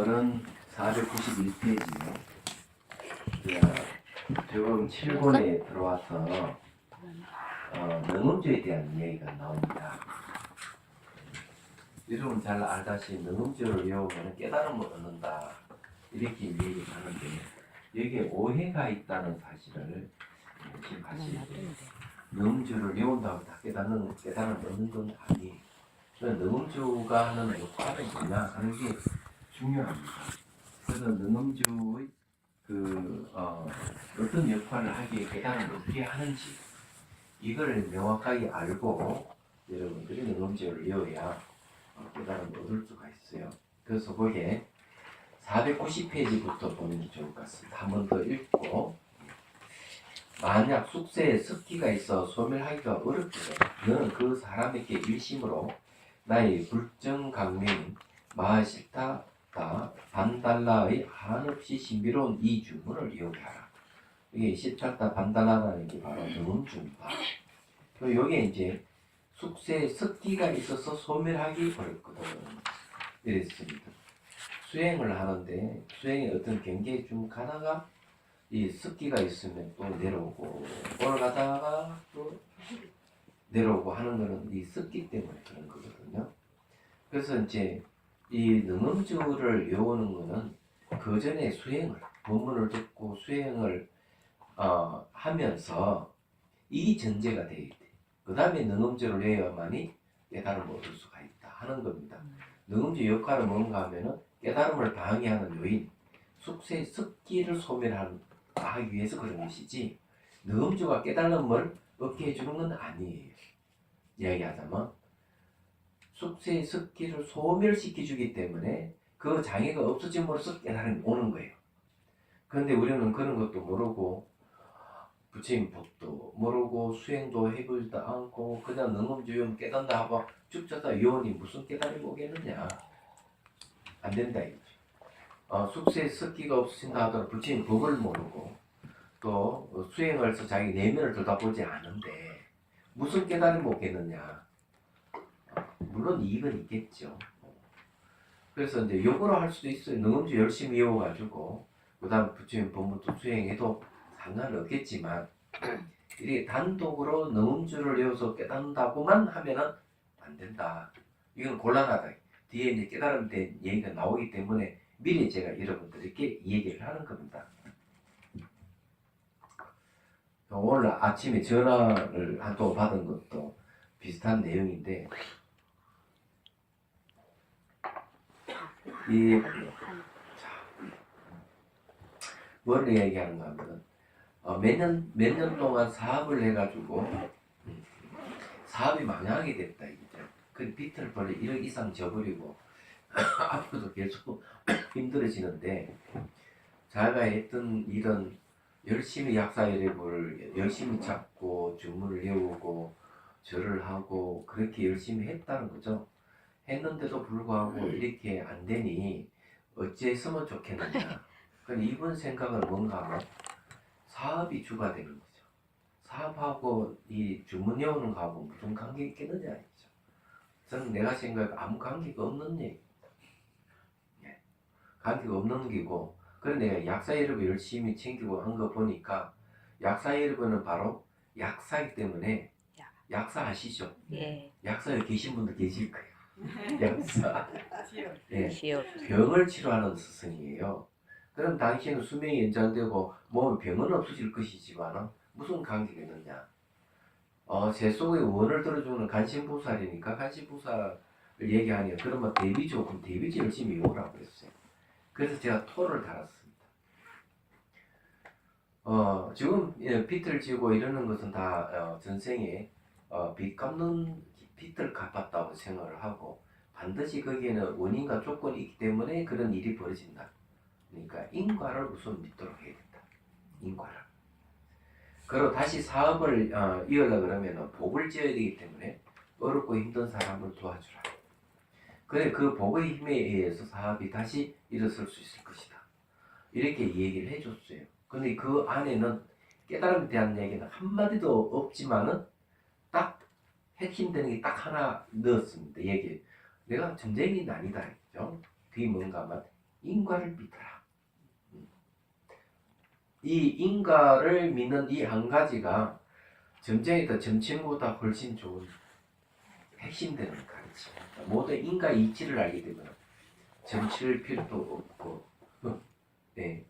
오늘은 491페이지요. 조금 7권에 들어와서 능음주에 대한 이야기가 나옵니다. 여러분 잘 알다시피 능음주를 외우면 깨달음을 얻는다 이렇게 얘기를 하는데 여기에 오해가 있다는 사실을 지금 같이 능음주를 외운다고 다 깨달음을 얻는 건 아니에요. 능음주가 하는 역할은 뭐냐 하는 게 중요합니다. 그래서 능음주의 어떤 역할을 하기에 깨달음을 어떻게 하는지 이걸 명확하게 알고 여러분들이 능음주를 외워야 깨달음을 얻을 수가 있어요. 그래서 거기에 490페이지부터 보는 게 좋을 것 같습니다. 한 번 더 읽고 만약 숙세에 습기가 있어 소멸하기가 어렵거든 너는 그 사람에게 일심으로 나의 불정강명인 마하실타타 반달라의 한없이 신비로운 이 주문을 이용하라. 이게 실타타 반달라라는 게 바로 능음주입니다. 여기에 이제 숙세에 습기가 있어서 소멸하기 어렵거든 이랬습니다. 수행을 하는데 수행의 어떤 경계에 좀 가다가 이 습기가 있으면 또 내려오고 올라가다가 또 내려오고 하는 거는 이 습기 때문에 그런 거거든요. 그래서 이제 이 능음주를 외우는 거는 그 전에 수행을 본문을 듣고 수행을 하면서 이 전제가 돼야 돼. 그 다음에 능음주를 외워야만이 깨달음을 얻을 수가 있다 하는 겁니다. 능음주 역할은 뭔가 하면은 깨달음을 방해하는 요인, 숙세의 습기를 소멸하기 위해서 그런 것이지 능음주가 깨달음을 얻게 해주는 건 아니에요. 이야기하자면 숙세의 습기를 소멸시켜주기 때문에 그 장애가 없어짐으로써 깨달음이 오는 거예요. 그런데 우리는 그런 것도 모르고 부처님 법도 모르고 수행도 해보지도 않고 그냥 능음주면 깨닫나 하고 죽자다 요원이 무슨 깨달음이 오겠느냐. 안 된다 이거죠. 숙세의 습기가 없으신다 하더라도 부처님 법을 모르고 또 수행을 해서 자기 내면을 들여다보지 않은데 무슨 깨달음이 오겠느냐. 물론 이익은 있겠죠. 그래서 이제 역으로 할 수도 있어요. 능음주 열심히 외워가지고 그 다음 부처님 법문도 수행해도 상관은 없겠지만 이게 단독으로 능음주를 외워서 깨닫는다고만 하면은 안 된다. 이건 곤란하다. 뒤에 이제 깨달음 된 얘기가 나오기 때문에 미리 제가 여러분들에게 이 얘기를 하는 겁니다. 오늘 아침에 전화를 한 통 받은 것도 비슷한 내용인데 뭘 얘기하는가 하면 몇 년 동안 사업을 해가지고 사업이 망하게 됐다 이거죠. 그 빚을 벌써 1억 이상 져버리고 앞으로도 계속 힘들어지는데 자기가 했던 일은 열심히 약사이력을 열심히 찾고 주문을 외우고 절을 하고 그렇게 열심히 했다는 거죠. 했는데도 불구하고 이렇게 안 되니 어찌했으면 좋겠느냐. 그럼 이분 생각은 뭔가 하면 사업이 주가 되는 거죠. 사업하고 이 주문 외우는 거하고 무슨 관계 있겠느냐 이죠. 저는 내가 생각해 아무 관계가 없는 얘기입니다. 예. 관계가 없는 얘기고 그래 내가 약사 여러분 열심히 챙기고 한 거 보니까 약사 여러분은 바로 약사이기 때문에 약사 아시죠? 예. 약사에 계신 분들 계실 거예요. 약사. 예. 시업. 병을 치료하는 스승이에요. 그럼 당신은 수명이 연장되고 몸에 병은 없어질 것이지만 무슨 관계가 있느냐. 제 속에 원을 들어주는 간신보살이니까 간신보살을 얘기하니까 그러면 대비죠. 그럼 대비지 열심히 외우라고 했어요. 그래서 제가 토를 달았습니다. 지금 빚을 지고 이러는 것은 다 전생에 빚 갚는 빚을 갚았다고 생각을 하고 반드시 거기에는 원인과 조건이 있기 때문에 그런 일이 벌어진다. 그러니까 인과를 우선 믿도록 해야 된다. 인과를. 그리고 다시 사업을 이으려고 그러면 복을 지어야 되기 때문에 어렵고 힘든 사람을 도와주라. 그래 그 복의 힘에 의해서 사업이 다시 일어설 수 있을 것이다. 이렇게 얘기를 해줬어요. 근데 그 안에는 깨달음에 대한 얘기는 한마디도 없지만은 딱 핵심되는 게 딱 하나 넣었습니다. 얘기. 내가 전쟁이 아니다. 그죠? 그게 뭔가 하면 인과를 믿어라. 이 인과를 믿는 이 한 가지가 점쟁이도 점친보다 훨씬 좋은 핵심되는 가르침입니다. 모두 인과 이치를 알게 되면 점칠 필요도 없고 네,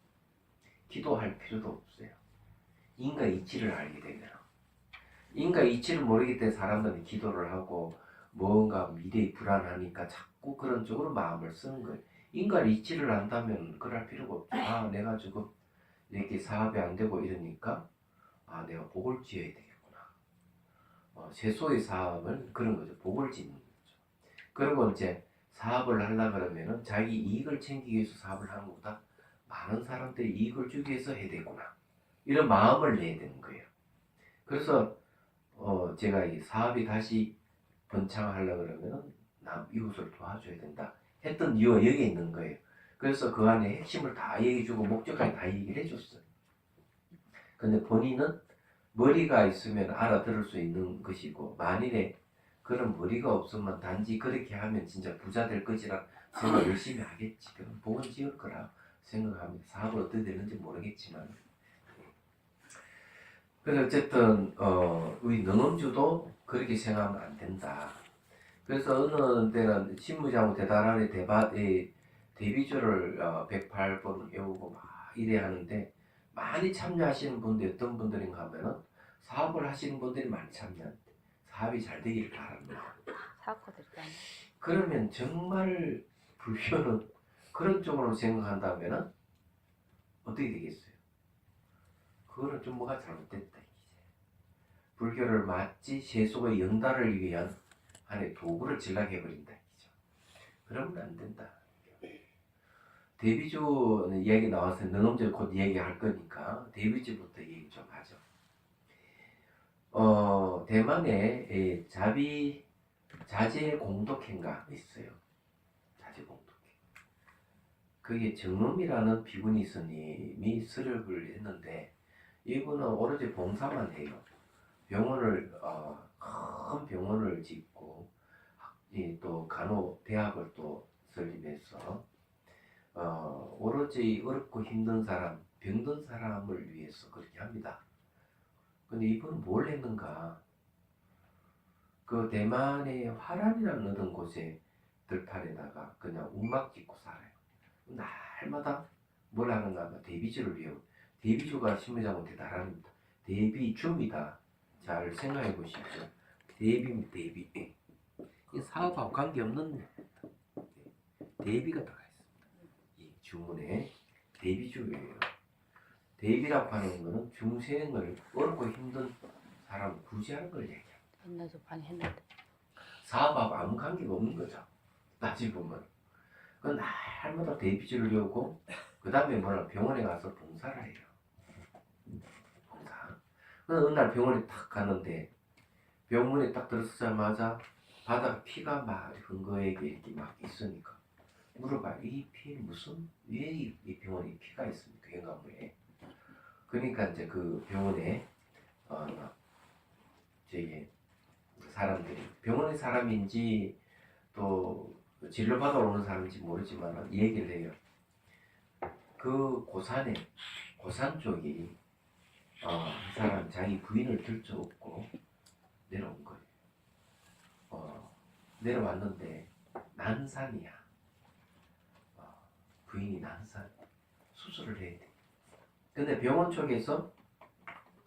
기도할 필요도 없어요. 인과 이치를 알게 되면 인과 이치를 모르기 때문에 사람들은 기도를 하고 뭔가 미래에 불안하니까 자꾸 그런 쪽으로 마음을 쓰는 거예요. 인과 이치를 안다면 그럴 필요가 없죠. 아, 내가 지금 이렇게 사업이 안 되고 이러니까 아, 내가 복을 지어야 되겠구나. 최소의 사업은 그런 거죠. 복을 짓는 거죠. 그리고 이제 사업을 하려 그러면은 자기 이익을 챙기기 위해서 사업을 하는 것보다 많은 사람들이 이익을 주기 위해서 해야 되구나. 이런 마음을 내야 되는 거예요. 그래서 제가 이 사업이 다시 번창하려고 그러면은 남 이웃을 도와줘야 된다 했던 이유가 여기에 있는 거예요. 그래서 그 안에 핵심을 다 얘기해주고 목적까지 다 얘기를 해줬어요. 근데 본인은 머리가 있으면 알아들을 수 있는 것이고 만일에 그런 머리가 없으면 단지 그렇게 하면 진짜 부자 될 것이라 생각 열심히 하겠지. 그럼 복은 지을 거라 생각합니다. 사업을 어떻게 되는지 모르겠지만. 그래서 어쨌든 우리 능엄주도 그렇게 생각하면 안 된다. 그래서 어느 때는 신무장구 대단하게 대비조를 108번 외우고 막 이래 하는데 많이 참여하시는 분들 어떤 분들인가 하면은 사업을 하시는 분들이 많이 참여하는데 사업이 잘 되기를 바랍니다. 사업가들 있잖아. 그러면 정말 불교는 그런 쪽으로 생각한다면은 어떻게 되겠어요? 그거는 좀 뭐가 잘못됐다. 불교를 마치 세속의 연달을 위한 하나의 도구를 전락해버린다. 그러면 안 된다. 대비주 이야기 나와서 능엄절 곧 이야기할 거니까 대비주부터 얘기 좀 하죠. 대만에 자제 공덕회가 있어요. 자제 공덕회. 그게 정음이라는 비구니 스님이 수렵을 했는데 이분은 오로지 봉사만 해요. 병원을 큰 병원을 짓고 또 간호대학을 또 설립해서 오로지 어렵고 힘든 사람, 병든 사람을 위해서 그렇게 합니다. 근데 이분은 뭘 했는가? 그 대만의 화란이라는 어떤 곳에 들판에다가 그냥 움막 짓고 살아요. 날마다 뭘 하는가 하면 대비주를 외우고 대비주가 신무장은 대단합니다. 대비줌이다. 잘 생각해 보십시오. 대비입니다. 대비. 이 사업하고 관계없는 대비가 들어가 있습니다. 이 주문에 대비주예요. 대비라고 하는 것은 중생을 어렵고 힘든 사람을 구제하는 걸 얘기해요. 나도 많이 했는데. 사업하고 아무 관계가 없는 거죠. 따지고 보면. 그 날마다 대비주를 배우고 그 다음에 뭐냐 병원에 가서 봉사를 해요. 봉사. 어느 날 병원에 탁 가는데 병문에 딱 들어서자마자 바닥 피가 막 흥거하게 이렇게 막 있으니까 물어봐. 이 피는 무슨 왜 이 병원에 피가 있습니까? 영감무에. 그러니까 이제 그 병원에 저기 사람들이 병원의 사람인지 또 진료받으러 오는 사람인지 모르지만 얘기를 해요. 그 고산 쪽이 이 사람 자기 부인을 들쳐업고 내려온 거예요. 내려왔는데 난산이야. 부인이 난산 수술을 해야 돼. 근데 병원 쪽에서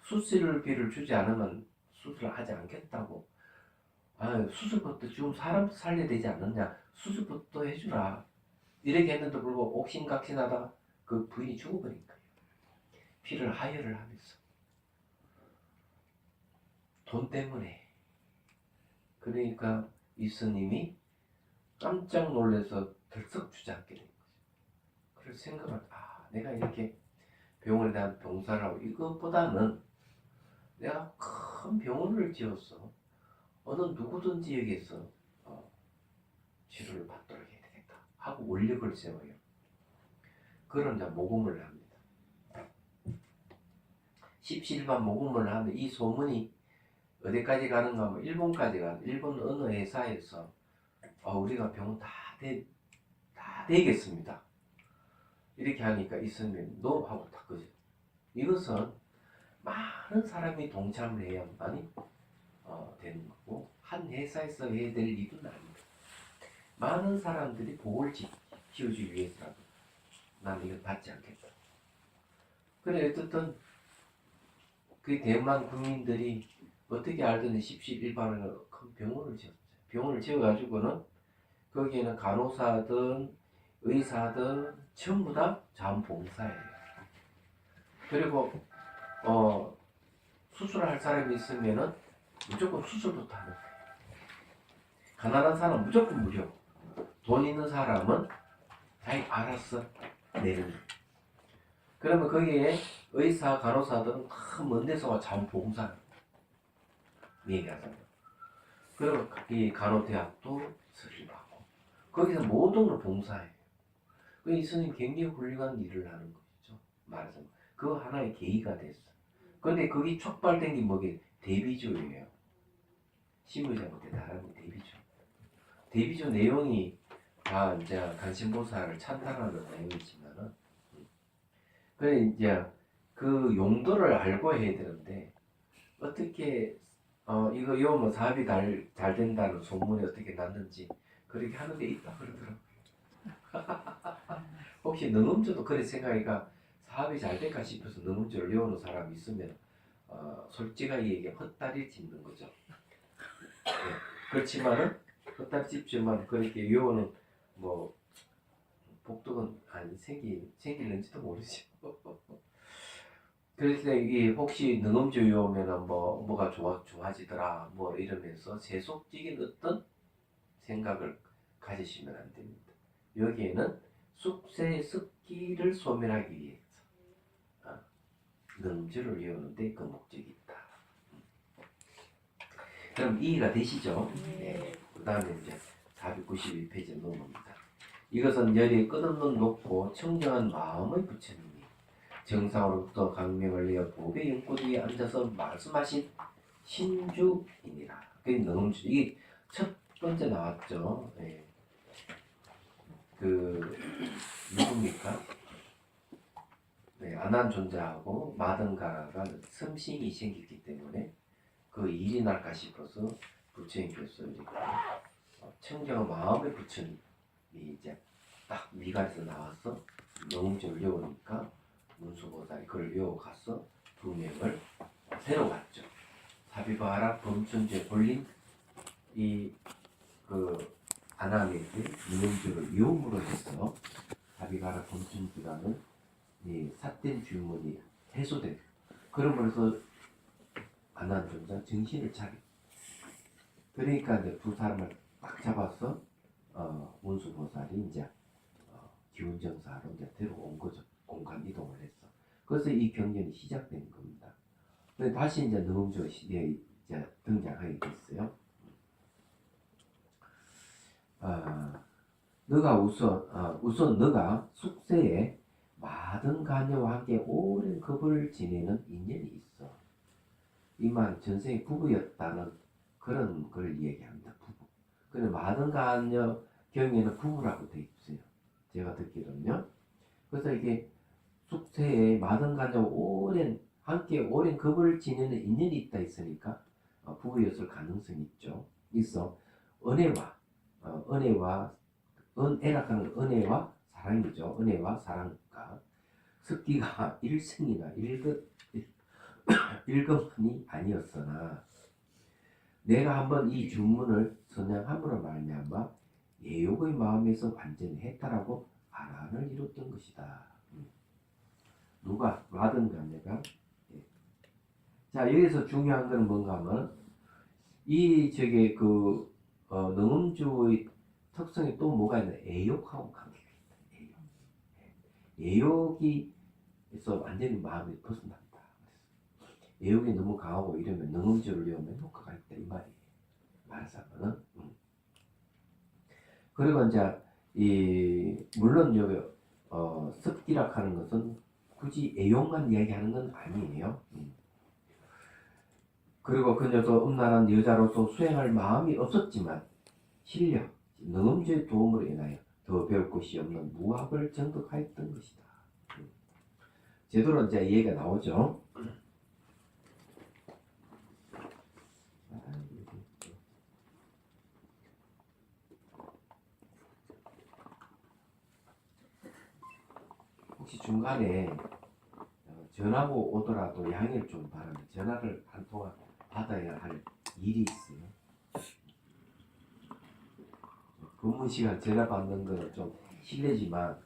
수술비를 주지 않으면 수술을 하지 않겠다고. 수술부터 지금 사람 살려야 되지 않느냐. 수술부터 해주라. 이렇게 했는데 불구하고 옥신각신하다 그 부인이 죽어버린 거예요. 피를 하혈을 하면서. 돈 때문에. 그러니까 이 스님이 깜짝 놀라서 들썩 주저앉게 된 거죠. 그래서 생각을 내가 이렇게 병원에 대한 봉사를 하고 이것보다는 내가 큰 병원을 지어서 어느 누구든 지역에서 치료를 받도록 해야 되겠다 하고 원력을 세워요. 그런 이제 모금을 합니다. 십시일반 모금을 하면 이 소문이 어디까지 가는가 하면 일본까지 가는 일본 어느 회사에서 우리가 병원 다 되겠습니다. 이렇게 하니까 있으면 너 하고 딱 그죠. 이것은 많은 사람이 동참을 해야만이 되는 거고 한 회사에서 해야 될 일은 아닙니다. 많은 사람들이 복을 키워주기 위해서라도 나는 이걸 받지 않겠다. 그래 어쨌든 그 대만 국민들이 어떻게 알더니 십시일반으로 큰 병원을 지었죠. 병원을 지어가지고는 거기에는 간호사든 의사든 전부 다 자원봉사예요. 그리고 수술할 사람이 있으면은 무조건 수술부터 하는 거예요. 가난한 사람은 무조건 무료. 돈 있는 사람은 자기 알아서 내는 거예요. 그러면 거기에 의사, 간호사들은 다 먼 데서 와 자원봉사 얘기하잖아요. 그리고 이 간호대학도 수리를 받고 거기서 모든 걸 봉사해요. 그 이스님 굉장히 훌륭한 일을 하는 것이죠. 말하자면 그 하나의 계기가 됐어. 근데 그게 촉발된 게 뭐게? 대비조예요. 신부장은 대단한 대비조. 대비조 내용이 다 이제 간신보살을 찬탄하는 내용이지만은 그래 이제 그 용도를 알고 해야 되는데 어떻게 이거 요뭐 사업이 잘 된다는 소문이 어떻게 났는지 그렇게 하는 데 있다 그러더라고요. 혹시 능음주도 그래 생각이가 사업이 잘 될까 싶어서 능음주를 외우는 사람이 있으면 솔직하게 얘기해 헛다리 짚는 거죠. 네. 그렇지만은 헛다리 짚지만 그렇게 외우는 뭐 복덕은 안 생길는지도 모르죠. 그래서 이 혹시 능음주 외우면은 뭐가 좋아지더라 뭐 이러면서 세속적인 어떤 생각을 가지시면 안 됩니다. 여기에는 숙세의 습기를 소멸하기 위해서 능주를 외우는데 그 목적이 있다. 그럼 이해가 되시죠? 네. 그 다음에 이제 492페이지 넘어갑니다. 이것은 열이 끝없는 높고 청정한 마음의 부처님이 정상으로부터 강명을 내어 보배 연꽃 위에 앉아서 말씀하신 신주이니라. 그게 능주. 이게 첫 번째 나왔죠. 네. 그 누굽니까? 네, 안한존자하고 마등가라가 섬싱이 생겼기 때문에 그 일이 날까 싶어서 부처님께서 이렇게 청정한 마음의 부처님이 이제 딱 미갈에서 나와서 영웅증을 외우니까 문수보살이 그걸 외워가서 두 명을 데려갔죠. 사비바라 범춘제 올린 이그 아나메에게 유명주를 위험으로 해서 사비바라 범춘주라는 이 삿된 주문이 해소돼요. 그러면서 안한존자 정신을 차려. 그러니까 이제 두 사람을 딱 잡아서 문수보살이 이제 기운정사로 이제 데려온 거죠. 공간 이동을 했어. 그래서 이 경전이 시작된 겁니다. 근데 다시 이제 능음조 시대에 이제 등장하게 됐어요. 너가 우선 너가 숙세에 마든 가녀와 함께 오랜 급을 지내는 인연이 있어. 이 말 전생에 부부였다는 그런 걸 얘기합니다. 부부. 근데 마든 가녀 경에는 부부라고 돼 있어요. 제가 듣기로는요. 그래서 이게 숙세에 마든 가녀와 함께 오랜 급을 지내는 인연이 있다 있으니까 부부였을 가능성이 있죠. 있어. 애락하는 은혜와 사랑이죠. 은혜와 사랑과 습기가 일승이나 일급만이 아니었으나 내가 한번 이 주문을 선양함으로 말미암아 예욕의 마음에서 완전히 해탈하고 아란을 이뤘던 것이다. 누가? 마등간녀가. 자, 여기서 중요한 건 뭔가 하면 능음주의 특성이 또 뭐가 있나? 애욕하고 관계가 있다. 애욕이서 완전히 마음이 벗어난다. 애욕이 너무 강하고 이러면 능음주를 외우면 효과가 있다 이 말이에요. 말하자면은. 그리고 이제 물론 여기 습기락 하는 것은 굳이 애욕만 이야기하는 건 아니에요. 그리고 그녀도 음란한 여자로서 수행할 마음이 없었지만 실력, 능음주의 도움으로 인하여 더 배울 것이 없는 무학을 정독하였던 것이다. 제대로 이제 얘기가 나오죠. 혹시 중간에 전화가 오더라도 양해를 좀 바랍니다. 전화를 한 통화 받아야 할 일이 있어요. 근무 시간 전화 받는 거는 좀 실례지만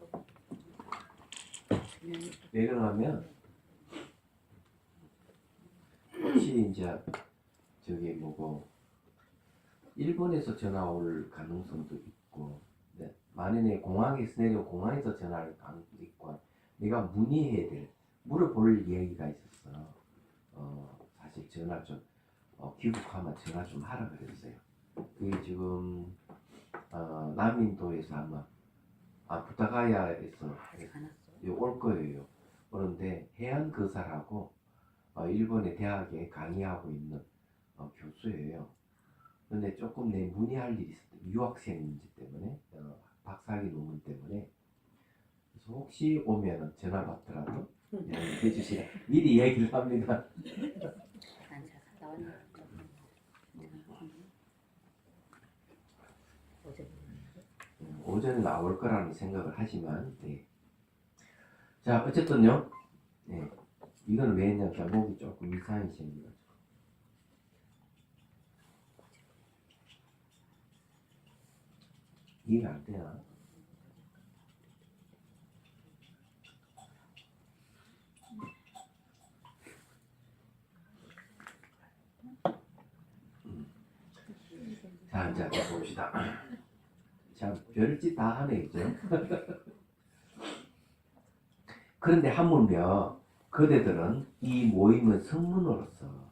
왜 그러냐면 혹시 이제 저기 뭐고 일본에서 전화 올 가능성도 있고, 네. 만약에 공항에서 내려 공항에서 전화할 가능성도 있고, 내가 문의해야 될 물어볼 얘기가 있었어. 사실 전화 좀 귀국하면 전화 좀 하라 그랬어요. 그게 지금 남인도에서 아마 부타가야에서 아직 안 왔어. 올 거예요. 그런데 해안 거사라고 일본의 대학에 강의하고 있는 교수예요. 근데 조금 내 문의할 일이 있었대. 유학생 문제 때문에 박사학위 논문 때문에. 그래서 혹시 오면은 전화 받더라도 해주시라. 미리 얘기를 합니다. 안 차서 나왔네. 어제 오전에 나올 거라는 생각을 하지만, 네. 자, 어쨌든요. 네. 이건 왜 했냐? 목이 조금 이상이 생겨가지고. 이해가 안 되나? 자, 이제 봅시다. 자, 별짓 다 하네, 이제. 그런데 하물며 그대들은 이 모임의 성문으로서,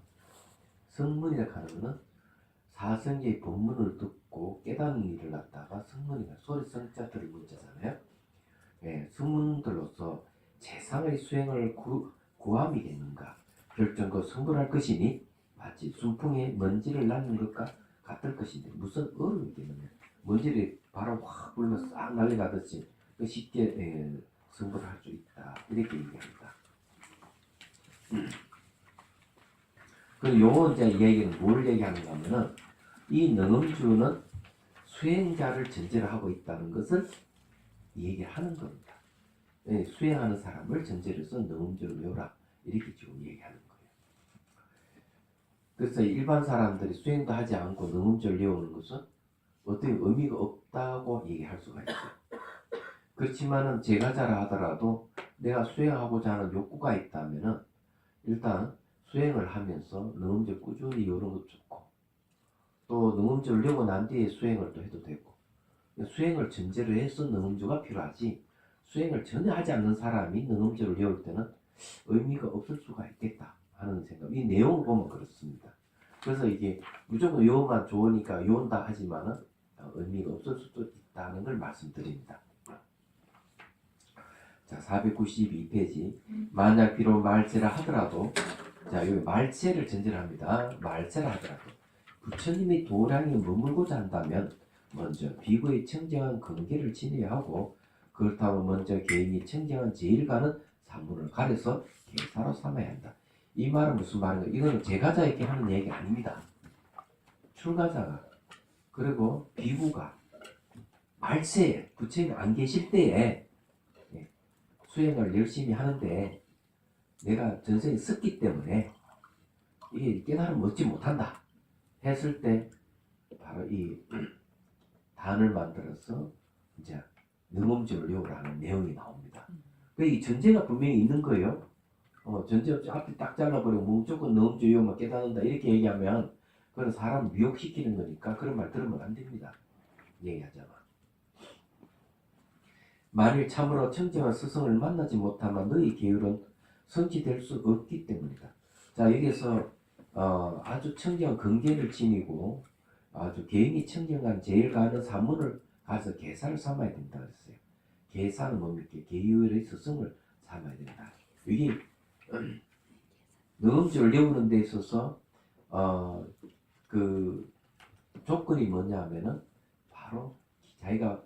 성문이라 하는 것은 사성제의 본문을 듣고 깨닫는 일을 갖다가 성문이가 소리 성자 들을 문자잖아요. 예, 성문들로서 재상의 수행을 구함이겠는가 결정코 성불할 것이니 마치 순풍에 먼지를 낳는 것과 같을 것인데 무슨 어려움이겠느냐. 먼지를 바람 확 불면 싹 날려가듯이 쉽게 성불할 수 있다 이렇게 얘기합니다. 그 요거 이제 얘기는 뭘 얘기하는가 하면은 이 능음주는 수행자를 전제로 하고 있다는 것을 얘기하는 겁니다. 수행하는 사람을 전제로 해서 능음주를 외우라 이렇게 지금 얘기하는 거예요. 그래서 일반 사람들이 수행도 하지 않고 능음주를 외우는 것은 어떻게 의미가 없다고 얘기할 수가 있어요. 그렇지만은 제가자라 하더라도 내가 수행하고자 하는 욕구가 있다면은 일단 수행을 하면서 능음주 꾸준히 외우는 것도 좋고 또 능음주를 외우고 난 뒤에 수행을 또 해도 되고 수행을 전제로 해서 능음주가 필요하지 수행을 전혀 하지 않는 사람이 능음주를 외울 때는 의미가 없을 수가 있겠다 하는 생각. 이 내용을 보면 그렇습니다. 그래서 이게 무조건 외우면 좋으니까 외운다 하지만은 의미가 없을 수도 있다는 걸 말씀드립니다. 자, 492페이지. 만약 비록 말세라 하더라도, 자, 여기 말세를 전제를 합니다. 말세라 하더라도 부처님의 도량에 머물고자 한다면 먼저 비구의 청정한 근계를 지내야 하고 그렇다면 먼저 개인이 청정한 제일 가는 산문을 가려서 개사로 삼아야 한다. 이 말은 무슨 말인가? 이거는 제가자에게 하는 얘기 아닙니다. 출가자가 그리고 비구가 말세에 부처님이 안 계실 때에 수행을 열심히 하는데 내가 전생에 썩기 때문에 이게 깨달음을 얻지 못한다 했을 때 바로 이 단을 만들어서 이제 능음주를 외우라는 내용이 나옵니다. 이 전제가 분명히 있는 거예요. 전제 없이 앞에 딱 잘라버리고 무조건 능음주 외우면 깨닫는다 이렇게 얘기하면 그건 사람 미혹시키는 거니까 그런 말 들으면 안 됩니다. 얘기하잖아. 만일 참으로 청정한 스승을 만나지 못하면 너희 계율은 성취될 수 없기 때문이다. 자, 여기서 아주 청정한 근계를 지니고 아주 개인이 청정한 제일 가는 산문을 가서 계사를 삼아야 된다 그랬어요. 계사는 뭡니까? 계율의 스승을 삼아야 된다. 이게 능음주를 외우는 데 있어서 그 조건이 뭐냐 하면은 바로 자기가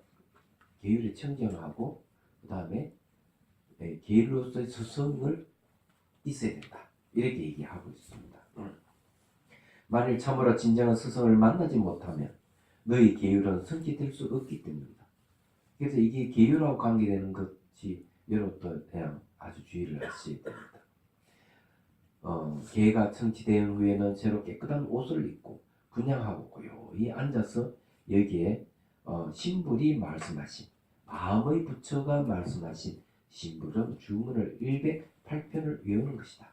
계율의 청정하고 그 다음에 계율로서의 스승을 있어야 된다. 이렇게 얘기하고 있습니다. 만일 참으로 진정한 스승을 만나지 못하면 너희 계율은 성취될 수 없기 때문이다. 그래서 이게 계율하고 관계되는 것이 여러분도 그냥 아주 주의를 하셔야 됩니다. 계가 성취된 후에는 새로 깨끗한 옷을 입고 분향하고 고요히 앉아서 여기에 신불이 말씀하신 마음의 부처가 말씀하신 신불은 주문을 108편을 외우는 것이다.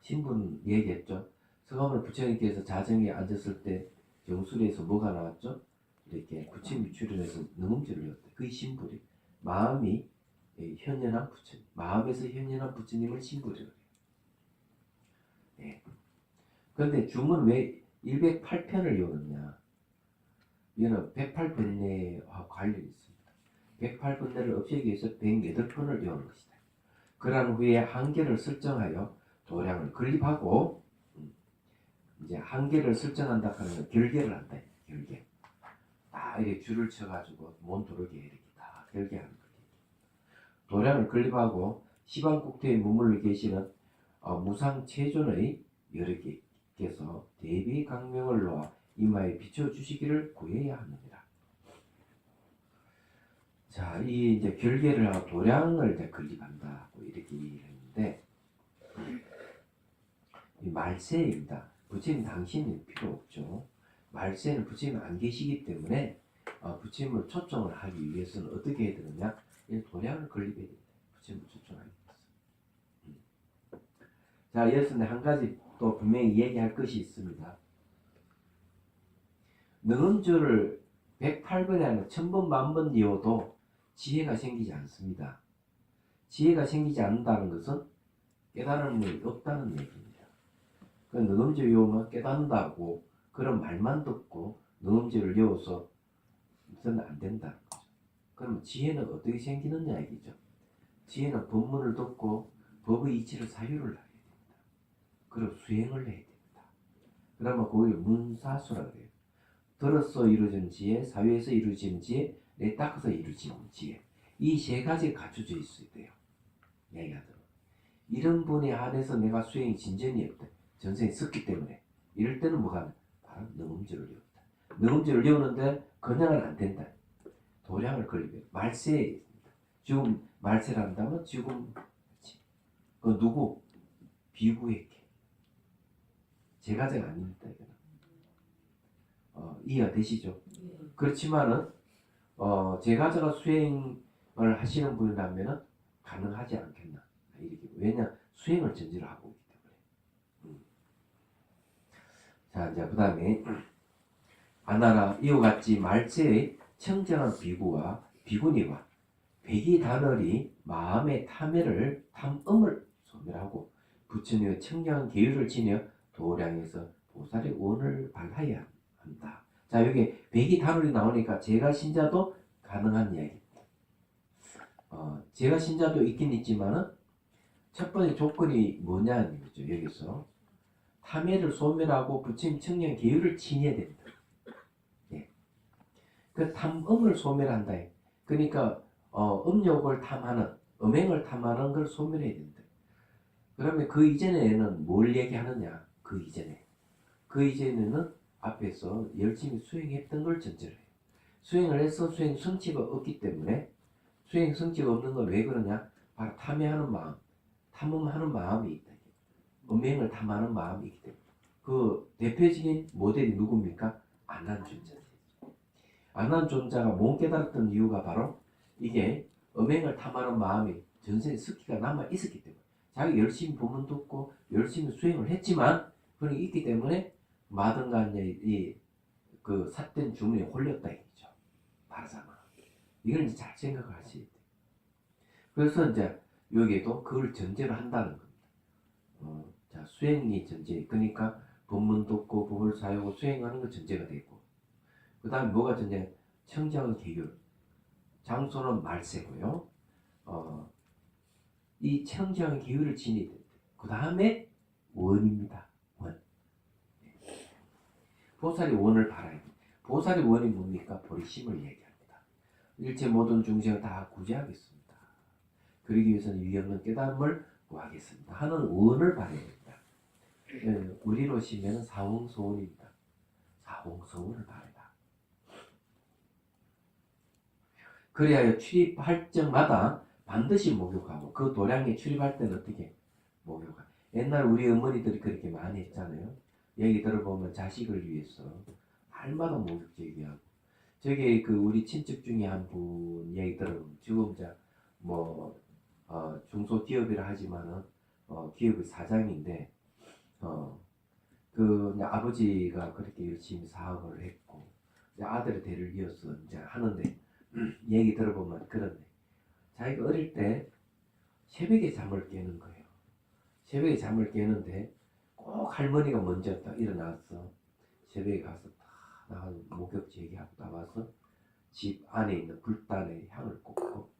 신분 얘기했죠. 서가모니 부처님께서 자정에 앉았을 때 정수리에서 뭐가 나왔죠? 이렇게 부처님이 출현해서 능음절을 외웠대. 그게 신불이 마음이 현현한 부처님, 마음에서 현현한 부처님을 신불이라고 해요. 네. 그런데 중은 왜 108편을 외우느냐? 이거는 108번뇌와 관련이 있습니다. 108번뇌를 없애기 위해서 108편을 외우는 것이다. 그러한 후에 한계를 설정하여 도량을 건립하고 이제 한계를 설정한다 하는 건 결계를 한다. 결계. 딱 이렇게 줄을 쳐가지고 몬도르게 이렇게 다 결계하는 거예요. 도량을 건립하고 시방국토에 머물러 계시는 무상체존의 여러 개께서 대비 강명을 놓아 이마에 비춰주시기를 구해야 합니다. 자, 이 이제 결계를 하고 도량을 이제 건립한다고 이렇게 얘기했는데 이 말세입니다. 부처님 당신이 필요 없죠. 말세는 부처님 안 계시기 때문에 부처님을 초청을 하기 위해서는 어떻게 해야 되느냐? 이 도량을 건립해야 됩니다. 부처님을 초청하기 위해서. 자, 이어서 한 가지 또 분명히 얘기할 것이 있습니다. 능음주를 108번에 하는 1000번 만번 이어도 지혜가 생기지 않습니다. 지혜가 생기지 않는다는 것은 깨달음이 없다는 얘기입니다. 그 능음주 외우면 깨닫는다고 그런 말만 듣고 능음주를 외워서 는 안 된다는 거죠. 그럼 지혜는 어떻게 생기느냐 얘기죠. 지혜는 법문을 듣고 법의 이치를 사유를 해야 됩니다. 그리고 수행을 해야 됩니다. 그러면 그걸 문사수라고 해요. 들어서 이루어진 지혜, 사유에서 이루어진 지혜, 내 닦아서 이루어진 지혜. 이 세 가지가 갖춰져 있어야 돼요. 얘기하더라고요. 이런 분에 한해서 내가 수행이 진전이 없다. 전생이 섰기 때문에 이럴 때는 뭐가 바로 능음주를 외운다. 능음주를 외우는데 그냥은 안 된다. 도량을 걸리면 말세에 있습니다. 지금 말세를 한다면 지금 그 누구? 비구에게 제가제가 아닙니다. 이거는. 이해가 되시죠? 그렇지만은 제가제가 수행을 하시는 분이라면은 가능하지 않겠나 이렇게. 왜냐 수행을 전제로 하고 있기 때문에. 자, 이제 그 다음에 아나라 이와 같이 말세의 청정한 비구와 비구니와 백이 단월이 마음의 탐해를 탐음을 소멸하고 부처님의 청정한 계율을 지녀 도량에서 보살의 원을 발하여야 한다. 자, 여기 백이 단월이 나오니까 제가 신자도 가능한 이야기입니다. 제가 신자도 있긴 있지만은 첫 번째 조건이 뭐냐는 거죠. 여기서 탐해를 소멸하고 부처님 청정 계율을 지녀야 됩니다. 예. 그 탐음을 소멸한다. 그러니까 음욕을 탐하는, 음행을 탐하는 걸 소멸해야 된다. 그러면 그 이전에는 뭘 얘기하느냐? 그 이전에는 앞에서 열심히 수행했던 걸 전제로 해요. 수행을 해서 수행 성취가 없기 때문에 수행 성취가 없는 건 왜 그러냐? 바로 탐해하는 마음, 탐음하는 마음이 있다. 음행을 탐하는 마음이 있기 때문에. 그 대표적인 모델이 누굽니까? 안한존자. 안한존자가 못 깨달았던 이유가 바로 이게 음행을 탐하는 마음이 전생에 습기가 남아 있었기 때문에. 자기 열심히 법문 듣고 열심히 수행을 했지만 그런 게 있기 때문에 마등간의 그 삿된 주문에 홀렸다 이거죠. 말하자면 이걸 이제 잘 생각을 하셔야 돼요. 그래서 이제 여기에도 그걸 전제로 한다는 겁니다. 자, 수행이 전제. 그러니까 법문 듣고 법을 사용하고 수행하는 거 전제가 되고, 그 다음에 뭐가 전제? 청정은 계율, 장소는 말세고요. 이 청정한 계율을 지니야 됩니다. 그 다음에 원입니다. 원. 보살이 원을 바라야 됩니다. 보살이 원이 뭡니까? 보리심을 얘기합니다. 일체 모든 중생을 다 구제하겠습니다. 그러기 위해서는 위 없는 깨달음을 구하겠습니다. 하는 원을 바라야 됩니다. 우리로 치면 사홍소원입니다. 사홍소원을 바라라. 그래야 출입할 적마다 반드시 목욕하고 그 도량에 출입할 때는 어떻게 목욕하고 옛날 우리 어머니들이 그렇게 많이 했잖아요. 얘기 들어보면 자식을 위해서 날마다 목욕 제기하고 저게 그 우리 친척 중에 한 분 얘기 들어보면 지금 중소기업이라 하지만은 기업의 사장인데 그 이제 아버지가 그렇게 열심히 사업을 했고 이제 아들의 대를 이어서 이제 하는데 얘기 들어보면 그런데 자기가 어릴 때 새벽에 잠을 깨는 거예요. 새벽에 잠을 깨는데 꼭 할머니가 먼저 딱 일어나서 새벽에 가서 딱 나가서 목욕 제기하고 나와서 집 안에 있는 불단에 향을 꽂고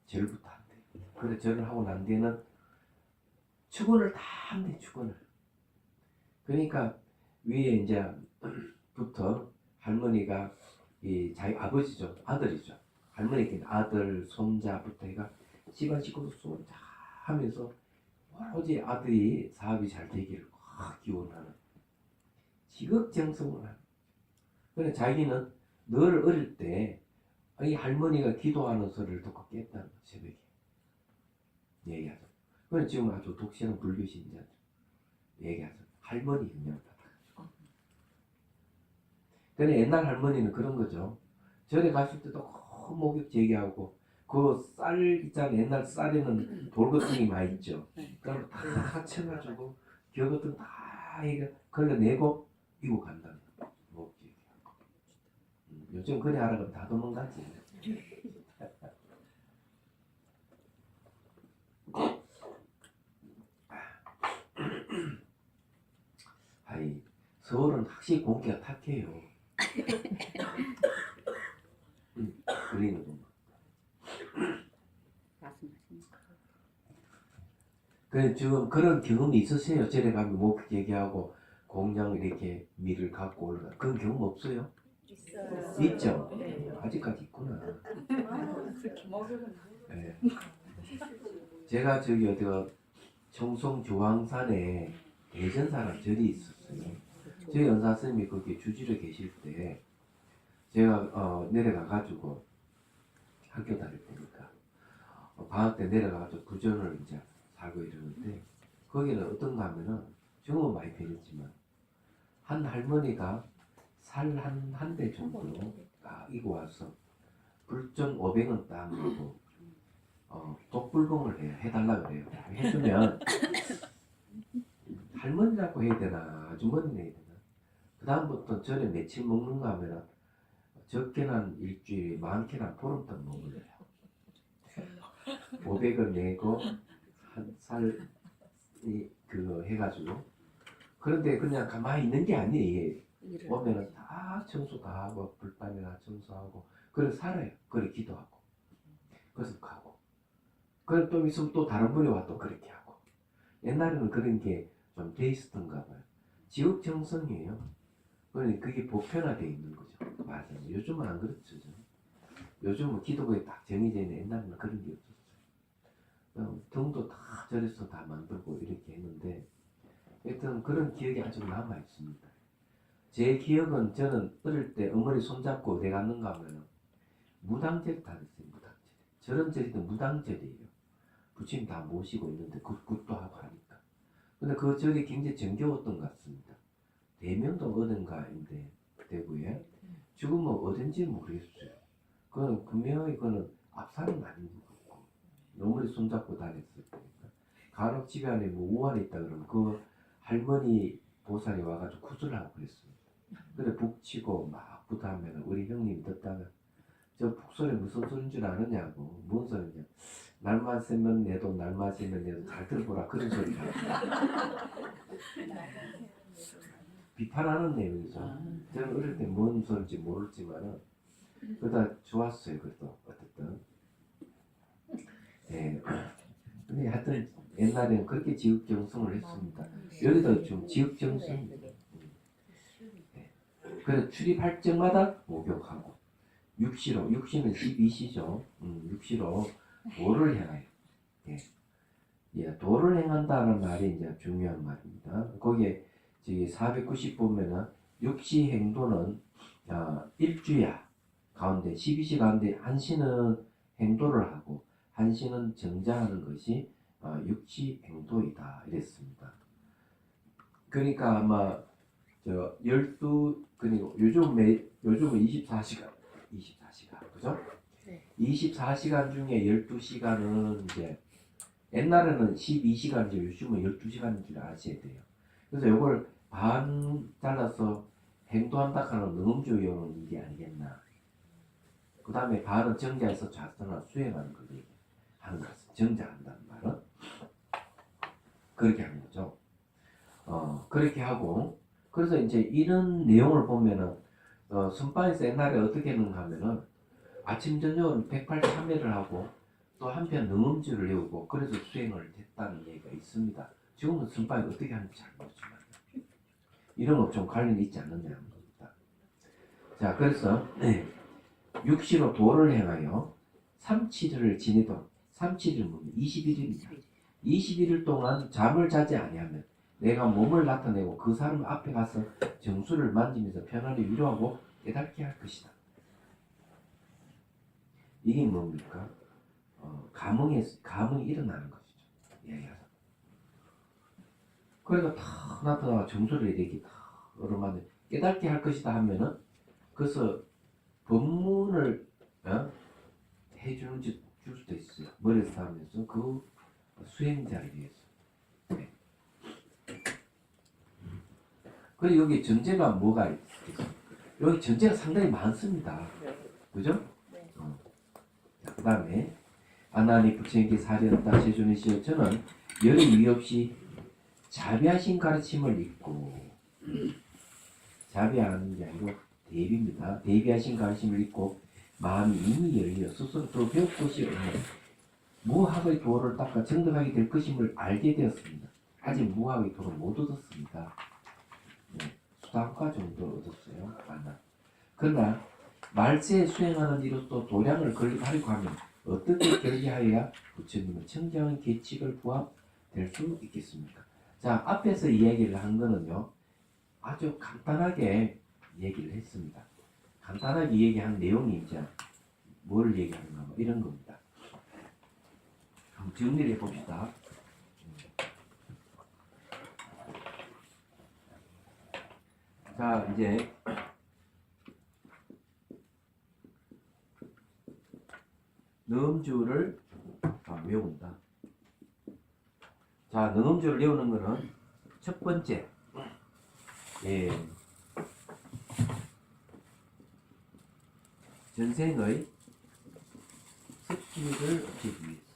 절부터 한대요. 그래 절을 하고 난 뒤에는 축원을 다 한대 축원을. 그러니까 위에 이제 부터 할머니가 이 자기 아버지죠 아들이죠 할머니께 아들 손자부터 해가 집안 식구도 수원 다 하면서 오로지 아들이 사업이 잘 되기를 기원하는 지극정성을 하는. 그래 자기는 늘 어릴 때 이 할머니가 기도하는 소리를 듣고 깼다는 거 새벽에 얘기하죠. 그래 지금 아주 독실한 불교 신자죠. 얘기하죠. 할머니 그냥 그래 옛날 할머니는 그런 거죠. 절에 갔을 때도 목욕 제기하고 그 쌀 있잖아요. 옛날 쌀에는 돌 같은 게 많이 있죠. 그럼 다 쳐가지고 겨 같은 다 이거 걸러내고 이고 간다는 거. 목욕 제기하고. 요즘 그래 하라 그러면 다 도망가지. 아이 서울은 확실히 공기가 탁해요. 걸리는 거. 말씀하십니까? 그래 지금 그런 경험이 있으세요? 절에 가면 목욕 얘기하고 공장 이렇게 밀을 갖고 올라가. 그런 경험 없어요? 있어요. 있죠? 네. 아직까지 있구나. 목욕은 네. 제가 저기 어디가 청송 조항산에 대전사람 절이 있었어요. 저희 연사 선생님이 거기 주지로 계실 때 제가 내려가가지고 학교 다닐 때니까 방학 때 내려가가지고 부전을 이제 살고 이러는데 거기는 어떤가 하면은 지금은 많이 변했지만 한 할머니가 살 한 대 정도 딱 이고 와서 불전 500원 딱 내고 독불봉을 해달라 그래요. 해주면 할머니라고 해야 되나 아주머니라 해야 되나 그 다음부터 절에 며칠 먹는가 하면은 적게는 한 일주일에 많게는 보름동 먹는 거예요. 500원 내고 한 살 그거 해가지고 그런데 그냥 가만히 있는 게 아니에요. 오면은 다 청소 다 하고 불단이나 청소하고 그래 살아요. 그래 기도하고 그래서 가고 그래 또 있으면 또 다른 분이 와 또 그렇게 하고 옛날에는 그런 게 좀 돼 있었던가 봐요. 지극정성이에요. 그러니 그게 보편화되어 있는 거죠. 맞아요. 요즘은 안 그렇죠. 요즘은 기도가 딱 정해져 있는 옛날에는 그런 게 없었어요. 등도 다 절에서 다 만들고 이렇게 했는데 하여튼 그런 기억이 아직 남아 있습니다. 제 기억은 저는 어릴 때 어머니 손잡고 어디 갔는가 하면 무당절 다녔어요. 무당절. 저런 절이도 무당절이에요. 부처님 다 모시고 있는데 굿도 하고 하니까. 근데 그 절이 굉장히 정겨웠던 것 같습니다. 대명동 어딘가인데 대구에 지금은 어딘지 모르겠어요. 그건 분명히 그거는 앞산은 아닌 것 같고 어머니 손잡고 다녔을 거니까 간혹 집에 안에 뭐 우환이 있다 그러면 그 할머니 보살이 와가지고 구슬하고 그랬습니다. 그래 북치고 막 부다하면 우리 형님이 듣다가 저 북소리 무슨 소리인 줄 아느냐고 뭔 소리냐 날만 새면 내도 날만 새면 내도 잘 들어보라 그런 소리가 비판하는 내용이죠. 저는 어릴 때 뭔 소리인지 모르지만은 그러다 좋았어요. 그래도 어쨌든 예. 근데 하여튼 옛날에는 그렇게 지극정성을 했습니다. 여기도 좀 지극정성입니다. 그래서 출입할 적마다 목욕하고 육시로, 육시는 12시죠. 육시로 도를 행하여. 예. 예, 도를 행한다는 말이 이제 중요한 말입니다. 거기에 저기 490 보면은 육시 행도는 일주야 가운데 12시 가운데 한시는 행도를 하고 한시는 정자하는 것이 육시 행도이다 이랬습니다. 그러니까 아마 저 12 그리고 요즘은 24시간 그죠? 네. 24시간 중에 12시간은 이제 옛날에는 12시간이죠. 요즘은 12시간인 줄 아셔야 돼요. 그래서 이걸 반 잘라서 행도한다 하는 능음조용은 이게 아니겠나. 그 다음에 반은 정자에서 좌선을 수행하는 걸 하는 것은 정자한다는 말은 그렇게 하는 거죠. 그렇게 하고 그래서 이제 이런 내용을 보면은 선방에서 옛날에 어떻게 했는가 하면은 아침 저녁은 108참회를 하고 또 한편 능음주를 외우고 그래서 수행을 했다는 얘기가 있습니다. 지금은 선방이 어떻게 하는지 잘 모르지만 이런 거 좀 관련이 있지 않느냐는 겁니다. 자 그래서 육시로 도를 행하여 3,7을 지내도 3,7은 뭡니까? 21일입니다. 21일 동안 잠을 자지 아니하면 내가 몸을 나타내고 그 사람 앞에 가서 정수를 만지면서 평안을 위로하고 깨닫게 할 것이다. 이게 뭡니까? 감흥이 일어나는 것이죠. 얘기하자. 그러니까 다 나타나가 정수를 이렇게 다 얼어만 깨닫게 할 것이다 하면은 그래서 법문을 해주는 줄 수도 있어요. 머리에서 하면서 그 수행자를 위해서. 네. 그리고 여기 전제가 뭐가 있겠어요? 여기 전제가 상당히 많습니다. 그죠? 네. 그 다음에 아나니 부처님께 사리었다 세존이시여 저는 열의 위 없이 자비하신 가르침을 믿고 자비하는 게 아니고 대비입니다. 대비하신 가르침을 믿고 마음이 이미 열려 스스로 또 배울 것이 없는 무학의 도를 닦아 정득하게 될 것임을 알게 되었습니다. 아직 무학의 도를 못 얻었습니다. 네, 수단과 정도 얻었어요. 그러나 말세에 수행하는 이로써 도량을 건립하려고 하면 어떻게 결의하여야 부처님은 청정한 계칙을 부합될 수 있겠습니까? 자, 앞에서 이야기를 한 거는요, 아주 간단하게 얘기를 했습니다. 간단하게 얘기한 내용이 이제 뭘 얘기하는가 뭐 이런 겁니다. 한번 정리를 해봅시다. 자, 이제 능음주를 외운다. 자, 능음주를 외우는 거는 첫 번째, 전생의 습기를 없애기 위해서.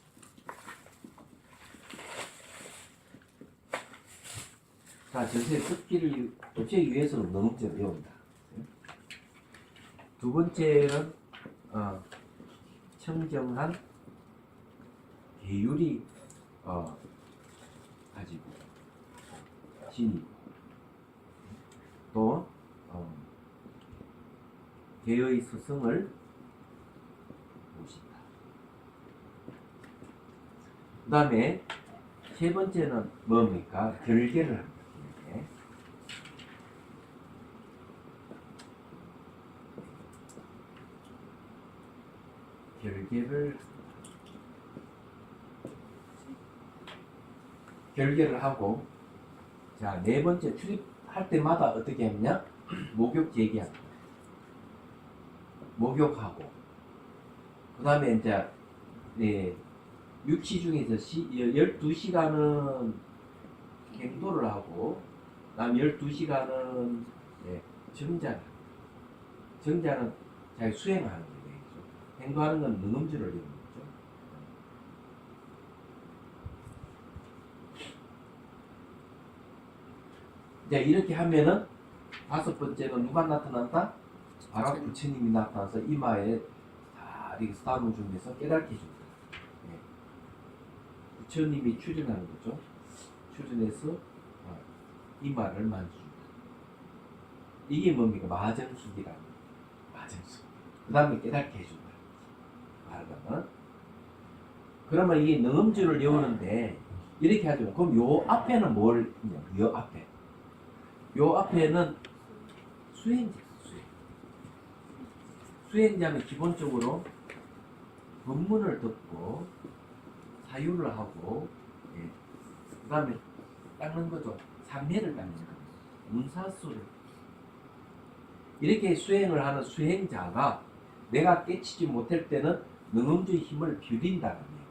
자, 전생의 습기를 없애기 위해서는 능음주를 외운다. 두 번째는 청정한 계율이 가지고 진이 또 개의 스승을 모신다. 그 다음에 세 번째는 뭡니까? 결계를 합니다. 결계를 하고 자, 네 번째 출입할 때마다 어떻게 하느냐? 목욕 제기합니다. 목욕하고 그 다음에 이제 육시 중에서 12시간은 행도를 하고 그 다음 12시간은 정자는 자기 수행하는 거예요. 행도하는 건 능음주를 이루는 거죠. 이제 이렇게 하면은 다섯 번째는 누가 나타난다? 바로 부처님이 나타나서 이마에 다 이렇게 싸움을 주면서 깨닫게 해줍니다. 부처님이 출연하는 거죠. 출연해서 이마를 만져줍니다. 이게 뭡니까? 마정숙이라는 거예요. 마정숙. 그 다음에 깨닫게 해준다. 말하면 그러면 이 능음주를 외우는데 이렇게 하죠. 그럼 요 앞에는 뭘 있냐? 요 앞에. 요 앞에는 수행자. 수행자는 기본적으로 법문을 듣고 사유를 하고 예. 그 다음에 닦는 거죠. 삼매를 닦는 거죠. 문사수를 이렇게 수행을 하는 수행자가 내가 깨치지 못할 때는 능음주의 힘을 빌린다는 얘기예요.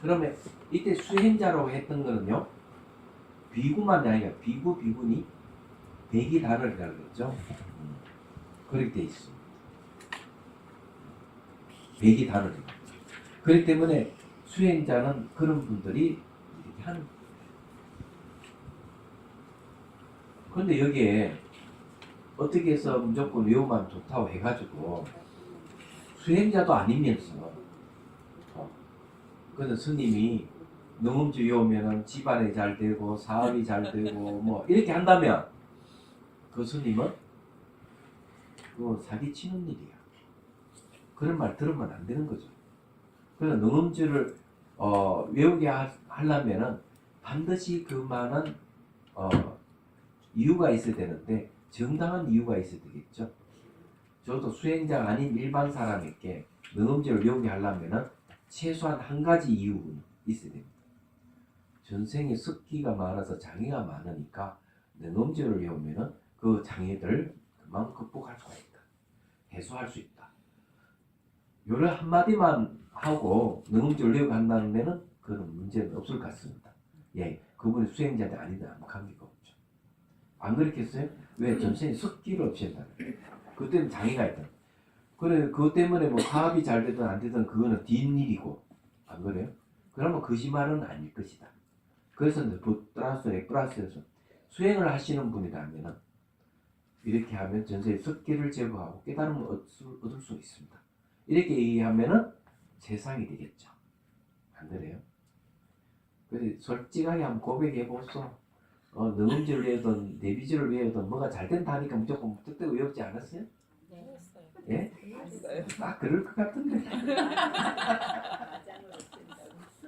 그러면 이때 수행자라고 했던 거는요. 비구만이 아니라 비구니 백이단을이라고 그랬죠. 그렇게 돼 있습니다. 백이단을. 그렇기 때문에 수행자는 그런 분들이 이렇게 하는 거예요. 그런데 여기에 어떻게 해서 무조건 외우면 좋다고 해가지고 수행자도 아니면서 그래서 스님이 능음주 외우면은 집안이 잘 되고 사업이 잘 되고 뭐 이렇게 한다면 그 스님은 그거 사기치는 일이야. 그런 말 들으면 안 되는 거죠. 그래서 능음주를 외우게 하려면은 반드시 그만한 이유가 있어야 되는데 정당한 이유가 있어야 되겠죠. 저도 수행자가 아닌 일반 사람에게 능음주를 외우게 하려면은 최소한 한 가지 이유는 있어야 됩니다. 전생에 습기가 많아서 장애가 많으니까 능음주를 외우면은 그 장애들 그만 극복할 수가 있다. 해소할 수 있다. 요런 한마디만 하고 능음주를 외우게 한다는 데는 그런 문제는 없을 것 같습니다. 예, 그분이 수행자도 아니다 아무 관계가 없죠. 안 그렇겠어요? 왜 전생에 습기를 없앤다. 그때는 장애가 있다. 그래, 그것 때문에 뭐 사업이 잘 되든 안 되든 그거는 뒷일이고, 안 그래요? 그러면 거짓말은 아닐 것이다. 그래서 플러스에서 수행을 하시는 분이라면 이렇게 하면 전세의 습기를 제거하고 깨달음을 얻을 수 있습니다. 이렇게 얘기하면은 세상이 되겠죠. 안 그래요? 그래서 솔직하게 한번 고백해보소. 능음주를 외우든 내비주를 외우든 뭐가 잘 된다 하니까 무조건 뜻대로 외우지 않았어요? 네. 예? 아 그럴 것 같은데.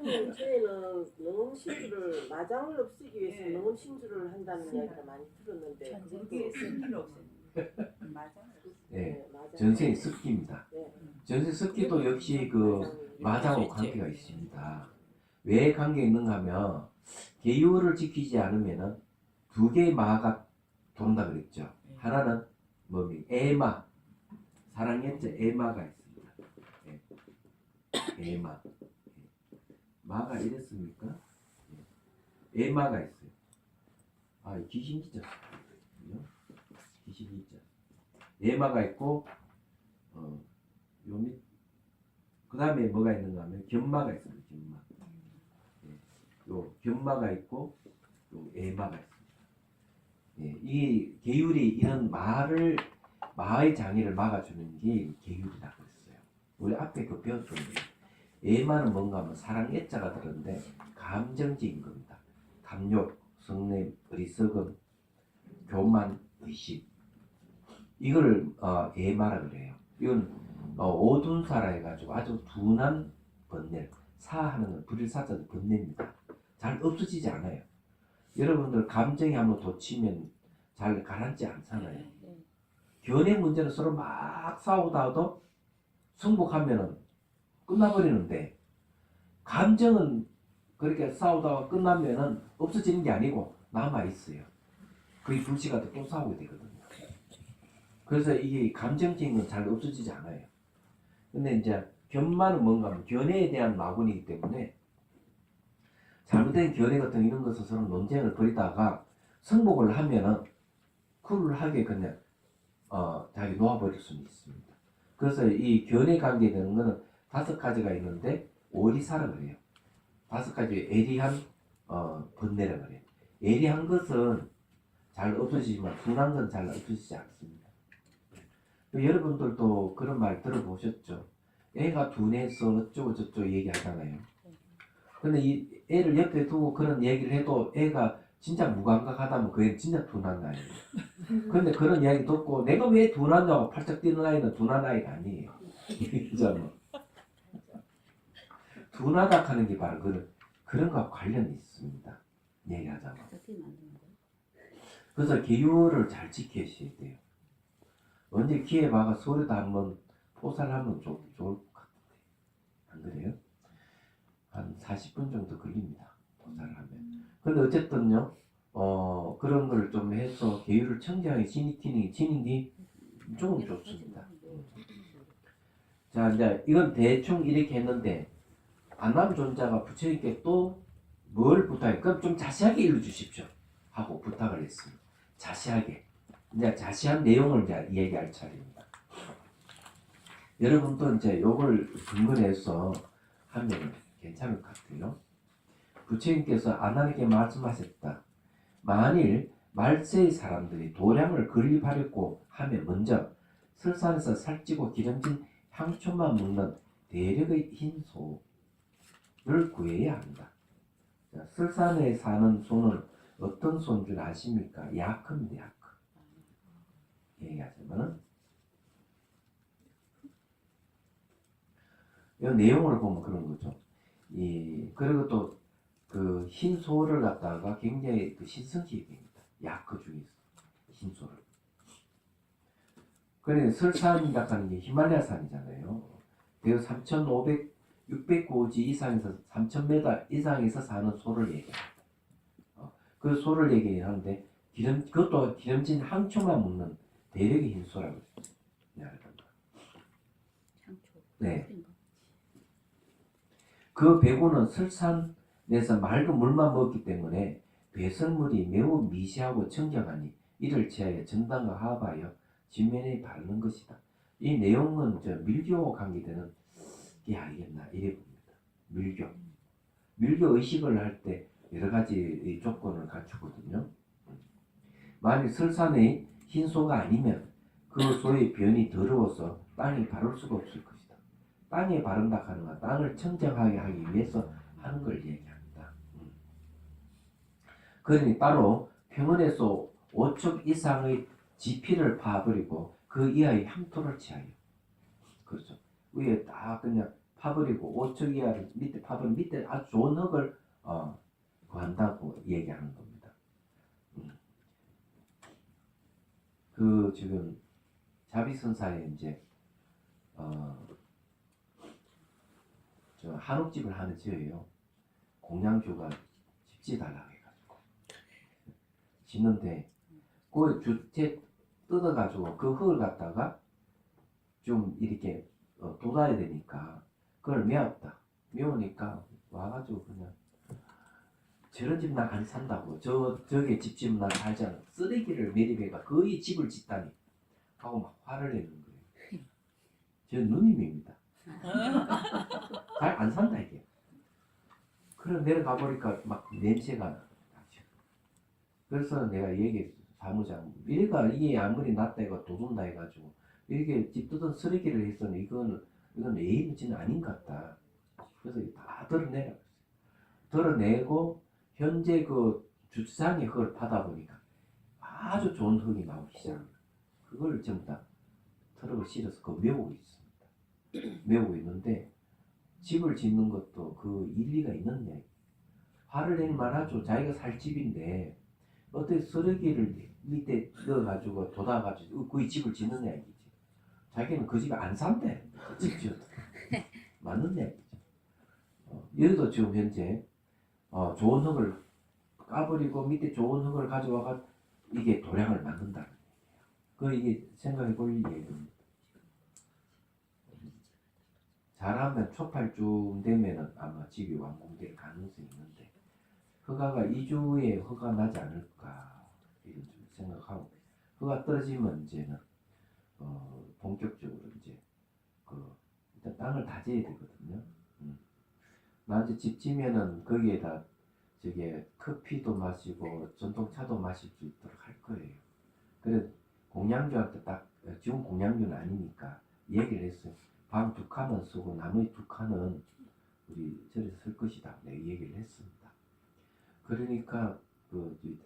저희는 능음신주를 마장을 없애기 위해서 능음신주를 한다는 이야기가 많이 들었는데 그게 필요 없어요. 맞아. 네, 전생의 습기입니다. 전생 습기도 역시 그 마장하고 관계가 있습니다. 왜 관계 있는가 하면 계율을 지키지 않으면은 두 개의 마가 돈다 그랬죠. 하나는 뭡니까? 에마. 사랑했죠? 에마가 있습니다. 에마. 마가 이랬습니까? 에마가 있어요. 아, 귀신이죠. 귀신이죠. 에마가 있고, 그 다음에 뭐가 있는가 하면 견마가 있습니다. 견마. 요 견마가 있고, 요 에마가 있습니다. 이 계율이 이런 마의 장애를 막아주는 게 계율이라고 했어요. 우리 앞에 그 배웠었는데 에마는 뭔가 하면 사랑 애자가 들었는데 감정적인 겁니다. 탐욕, 성냄, 어리석음, 교만, 의심 이거를 에마라 그래요. 이건 오둔사라 해가지고 아주 둔한 번뇌 사하는 건 불일사자도 번뇌입니다. 잘 없어지지 않아요. 여러분들 감정이 한번 돋치면 잘 가라앉지 않잖아요. 견해 문제는 서로 막 싸우다가도 승복하면은 끝나버리는데 감정은 그렇게 싸우다가 끝나면은 없어지는 게 아니고 남아 있어요. 그게 불씨가 또 싸우게 되거든요. 그래서 이게 감정적인 건 잘 없어지지 않아요. 근데 이제 견마는 뭔가 하면 견해에 대한 마군이기 때문에 잘못된 견해 같은 이런 것을 서로 논쟁을 벌이다가 승복을 하면은 쿨하게 그냥 자기 놓아버릴 수는 있습니다. 그래서 이 견해 관계되는 거는 5가지가 있는데 오리사라 그래요. 5가지 예리한 번뇌라 그래요. 예리한 것은 잘 없어지지만 둔한 건 잘 없어지지 않습니다. 여러분들도 그런 말 들어보셨죠? 애가 둔해서 어쩌고 저쩌고 얘기하잖아요. 근데 이 애를 옆에 두고 그런 얘기를 해도 애가 진짜 무감각하다면 그게 진짜 둔한 아이예요. 그런데 그런 이야기 듣고 내가 왜 둔하냐고 팔짝 뛰는 아이는 둔한 아이가 아니에요. 그죠? 둔하다 하는 게 바로 그런 거와 관련이 있습니다. 얘기하자면. 어떻게 만드는 거야? 그래서 계율을 잘 지키셔야 돼요. 언제 기회 봐가 서울에도 한번 포살하면 좋을 것 같은데. 안 그래요? 한 40분 정도 걸립니다. 포살을 하면. 근데 어쨌든요, 그런 걸 좀 해서 계율을 청정하게 지니는 게 조금 좋습니다. 자, 이제 이건 대충 이렇게 했는데, 안남존자가 부처님께 또 뭘 부탁해? 그럼 좀 자세하게 읽어주십시오. 하고 부탁을 했습니다. 자세하게. 이제 자세한 내용을 이제 얘기할 차례입니다. 여러분도 이제 요걸 근거로 해서 하면 괜찮을 것 같아요. 부처님께서 아난에게 말씀하셨다. 만일 말세의 사람들이 도량을 건립하려고 하면 먼저 설산에서 살찌고 기름진 향초만 먹는 대력의 흰 소를 구해야 한다. 자, 설산에 사는 소는 어떤 소인 줄 아십니까? 야크입니다. 야크. 얘기하자면은 이 내용을 보면 그런 거죠. 그리고 또 그 흰 소를 갖다가 굉장히 그 신성시입니다. 야크 중에서 흰 소를. 그래 설산이라고 하는 게 히말라야 산이잖아요. 대략 3,500, 600고지 이상에서 3,000m 이상에서 사는 소를 얘기합니다. 그 소를 얘기하는데 그것도 기름진 향초만 먹는 대력의 흰 소라고 이야기합니다. 향초. 네. 뿌린 거. 그 배고는 설산에서 맑은 물만 먹기 때문에 배설물이 매우 미세하고 청정하니 이를 제하여 전당과 합하여 진면에 바르는 것이다. 이 내용은 밀교 관계되는 게 아니겠나 이래 봅니다. 밀교 의식을 할 때 여러 가지 조건을 갖추거든요. 만일 설산의 흰 소가 아니면 그 소의 변이 더러워서 땅에 바를 수가 없을 것이다. 땅에 바른다 하는 건 땅을 청정하게 하기 위해서 하는 걸 얘기합니다. 그러니 따로 평원에서 5척 이상의 지피를 파버리고 그 이하의 향토를 취하여. 그렇죠. 위에 딱 그냥 파버리고 5척 이하를 밑에 파버리고 밑에 아주 좋은 흙을 구한다고 얘기하는 겁니다. 그 지금 자비선사에 이제 저 한옥집을 하나 지어요. 공양주가 집지 달라고 해가지고 짓는데 그 주택 뜯어가지고 그 흙을 갖다가 좀 이렇게 돋아야 되니까 그걸 메웠다. 메우니까 와가지고 그냥 저런 집 나 안 산다고 저게 집집 나 살지 않아 쓰레기를 매립해가 거의 집을 짓다니 하고 막 화를 내는 거예요. 저 누님입니다. 잘 안 산다 이게. 그래 내려가 보니까 막 냄새가 나죠. 그래서 내가 얘기했어. 사무장 얘가 이게 아무리 낫다 이거 도둑다 해가지고 이렇게 집 뜯은 쓰레기를 했더니 이건 A무지는 아닌 것 같다. 그래서 다 드러내라. 드러내고 현재 그 주차장에 흙을 파다 보니까 아주 좋은 흙이 나오기 시작합니다. 그걸 전부 다 트럭을 실어서 그 메우고 있습니다. 메우고 있는데 집을 짓는 것도 그 일리가 있는 이야기. 화를 낼 만하죠. 자기가 살 집인데 어떻게 쓰레기를 밑에 넣어가지고 돋아가지고 거기 집을 짓는 이야기지. 자기는 그 집에 안 산대. 집 지어도 맞는 이야기죠. 여기도 지금 현재 좋은 흙을 까버리고 밑에 좋은 흙을 가져와가 이게 도량을 만든다는 얘기예요. 이게 생각해 볼 얘기입니다. 잘하면 초팔쯤 되면은 아마 집이 완공될 가능성이 있는데 허가가 2주에 허가 나지 않을까 이런 좀 생각하고 허가 떨어지면 이제는 본격적으로 이제 일단 땅을 다져야 되거든요. 나 이제 집 지면은 거기에다 저게 커피도 마시고 전통차도 마실 수 있도록 할 거예요. 그래 공양주한테 딱 지금 공양주는 아니니까 얘기를 했어요. 방 2칸은 쓰고 나머지 2칸은 우리 절에서 쓸 것이다. 내가 얘기를 했습니다. 그러니까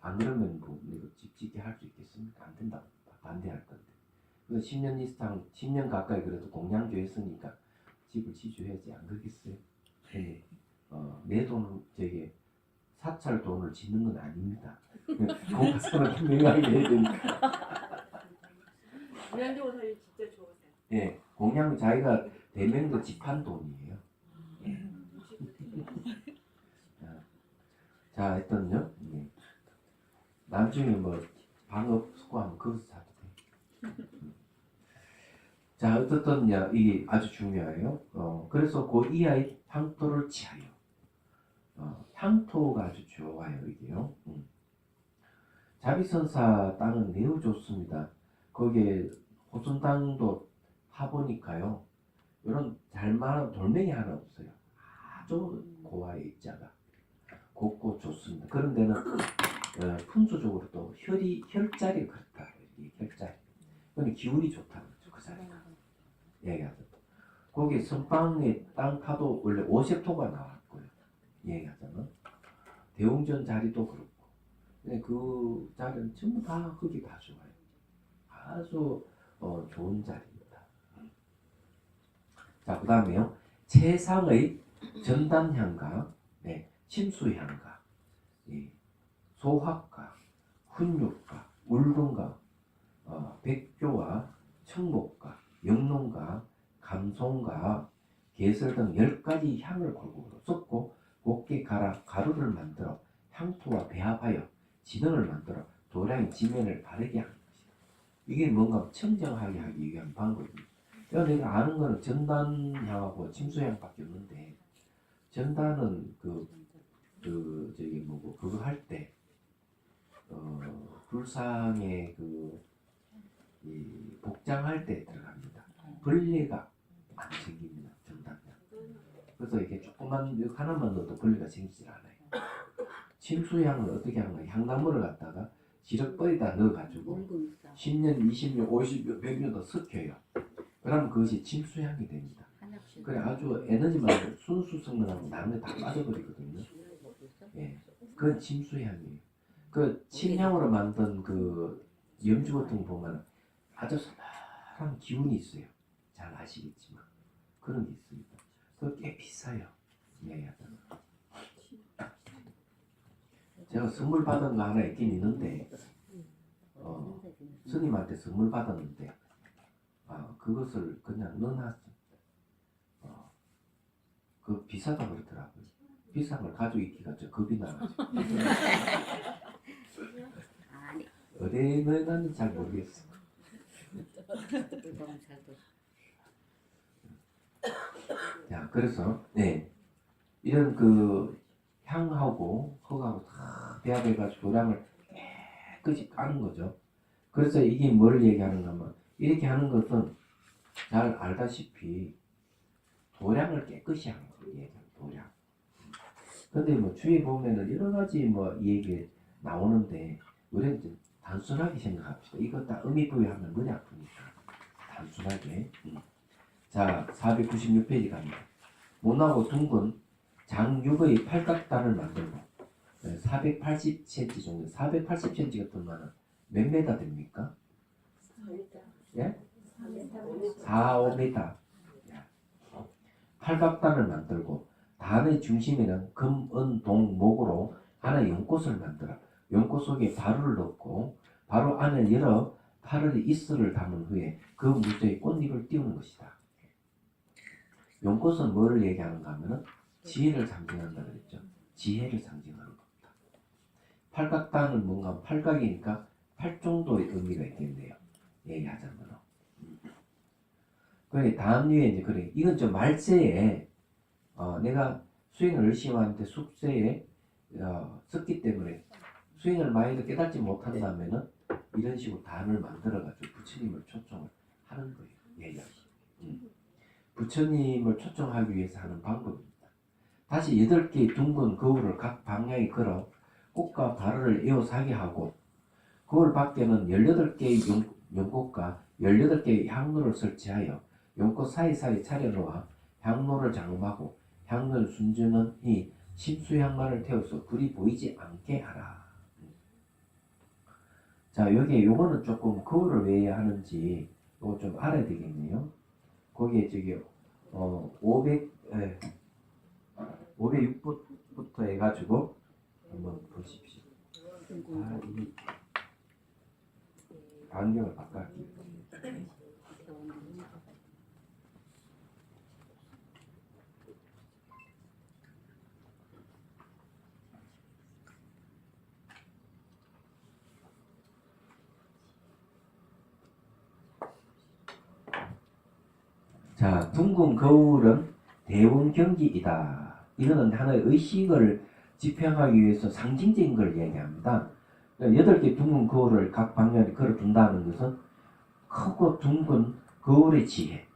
안 그러면 뭐 이거 집 짓게 할 수 있겠습니까? 안 된다. 반대할 건데. 그래서 10년 이상, 10년 가까이 그래도 공양조 했으니까 집을 지주해야지 안 그러겠어요? 근데 내 돈은 저게 사찰 돈을 짓는 건 아닙니다. 공사는 분명하게 해야 되니까. 공양적으로 살기 진짜 좋으세요. 예, 공양 자기가 대명도 집한 돈이에요. 예. 자, 하여튼요. 예. 나중에 뭐 방업 수고하면 거기서 사도 돼. 자, 어떻든 이게 아주 중요해요. 그래서 그 이하의 향토를 취하여. 향토가 아주 좋아요, 이게요. 자비선사 땅은 매우 좋습니다. 거기에 호순당도 하보니까요. 이런 잘만한 돌멩이 하나 없어요. 아주 고와의 입자가 곱고 좋습니다. 그런 데는 풍수적으로 또 혈자리가 그렇다. 이 혈자리. 그건 기운이 좋다는 거죠. 그 자리가. 얘기하죠. 거기 선방의 땅 파도 원래 오색토가 나왔고요. 얘기하자면 대웅전 자리도 그렇고. 근데 그 자리는 전부 다 흙이 다 좋아요. 아주 좋은 자리입니다. 자, 그 다음에요. 최상의 전단향과 침수향과 소학과 훈육과 울분과 백교와 청목과 영농과 감송과 개설 등 10가지 향을 골고루 섞고 곱게 갈아 가루를 만들어 향토와 배합하여 진흙을 만들어 도량의 지면을 바르게 하는 것이다. 이게 뭔가 청정하게 하기 위한 방법입니다. 내가 아는 거는 전단향하고 침수향밖에 없는데 전단은 저기 뭐고 그거 할 때 불상에 이 복장할 때 들어갑니다. 벌레가 안 생깁니다. 전단향. 그래서 이게 조그만 하나만 넣어도 벌레가 생기질 않아요. 침수향은 어떻게 하는 거야? 향나무를 갖다가 지럭버리다 넣어가지고 10년, 20년, 50년, 100년 더 섞여요. 그러면 그것이 침수향이 됩니다. 그래 아주 에너지만 순수성능하고 나는 다 빠져버리거든요. 예, 그건 침수향이에요. 그 침향으로 만든 그 염주 같은 거 보면 아주 선한 기운이 있어요. 잘 아시겠지만 그런 게 있습니다. 그거 꽤 비싸요. 이야기하자면. 제가 선물 받은 거 하나 있긴 있는데 스님한테 선물 받았는데 그것을 그냥 넣어놨습니다. 그 비싸다 그러더라고요. 비싼 걸 가지고 있기가 좀 겁이 나가지고 어디에 넣어놨는지 잘 모르겠어. 자, 그래서 이런 그 향하고 흙하고 다 배합해가지고 도량을 깨끗이 까는 거죠. 그래서 이게 뭘 얘기하는가 하면 이렇게 하는 것은 잘 알다시피 도량을 깨끗이 하는 거예요. 도량. 근데 뭐 주위에 보면은 여러 가지 뭐 얘기 나오는데 우리는 좀 단순하게 생각합시다. 이거 다 의미부여하면 머리 아프니까 단순하게. 자, 496페이지 갑니다. 모나고 둥근 장육의 팔각단을 만들고 480cm 정도, 480cm 같으면 몇 메다 됩니까? 4m. 예? 4m. 4, 5m. 팔각단을 만들고 단의 중심에는 금, 은, 동, 목으로 하나의 연꽃을 만들어 연꽃 속에 바루를 넣고 바루 안에 여러 파르의 이슬을 담은 후에 그 무쇠에 꽃잎을 띄우는 것이다. 연꽃은 뭐를 얘기하는가 하면은 지혜를 상징한다 그랬죠. 지혜를 상징하는 겁니다. 팔각단은 뭔가 팔각이니까 팔 정도의 의미가 있겠네요. 얘기하자면. 그래 다음 류에 이제 그래 이건 좀 말세에 내가 수행을 열심히 하는데 숙세에 썼기 때문에 수행을 많이 깨닫지 못한다면은 이런 식으로 단을 만들어가지고 부처님을 초청을 하는 거예요. 얘기하죠. 부처님을 초청하기 위해서 하는 방법입니다. 다시 8개의 둥근 거울을 각 방향에 걸어 꽃과 바르를 에워사게 하고 거울 밖에는 18개의 연꽃과 18개의 향로를 설치하여 연꽃 사이사이 차려놓아 향로를 장음하고 향로를 순전히 침수향만을 태워서 불이 보이지 않게 하라. 자, 여기 요거는 조금 거울을 왜 하는지 요거 좀 알아야 되겠네요. 거기에 저기 506부터 해가지고 한번 보십시오. 아, 이 안경을 바꿔할게요. 자, 둥근 거울은 대원경기이다. 이거는 하나의 의식을 지평하기 위해서 상징적인 걸 얘기합니다. 8개 둥근 거울을 각 방면에 걸어둔다는 것은 크고 둥근 거울의 지혜.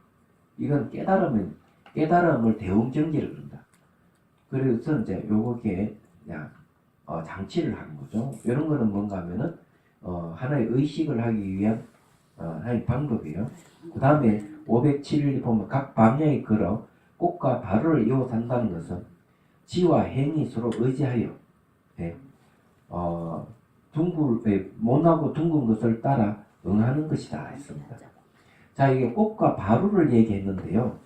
이건 깨달음을 대원경기를 그런다. 그래서 이제 요게 그냥 장치를 하는 거죠. 이런 거는 뭔가 하면은 하나의 의식을 하기 위한 하나의 방법이에요. 그 다음에 507일 보면 각 방향에 걸어 꽃과 바로를 이어 산다는 것은 지와 행이 서로 의지하여 못하고 둥근 것을 따라 응하는 것이다 했습니다. 자, 이게 꽃과 바로를 얘기했는데요.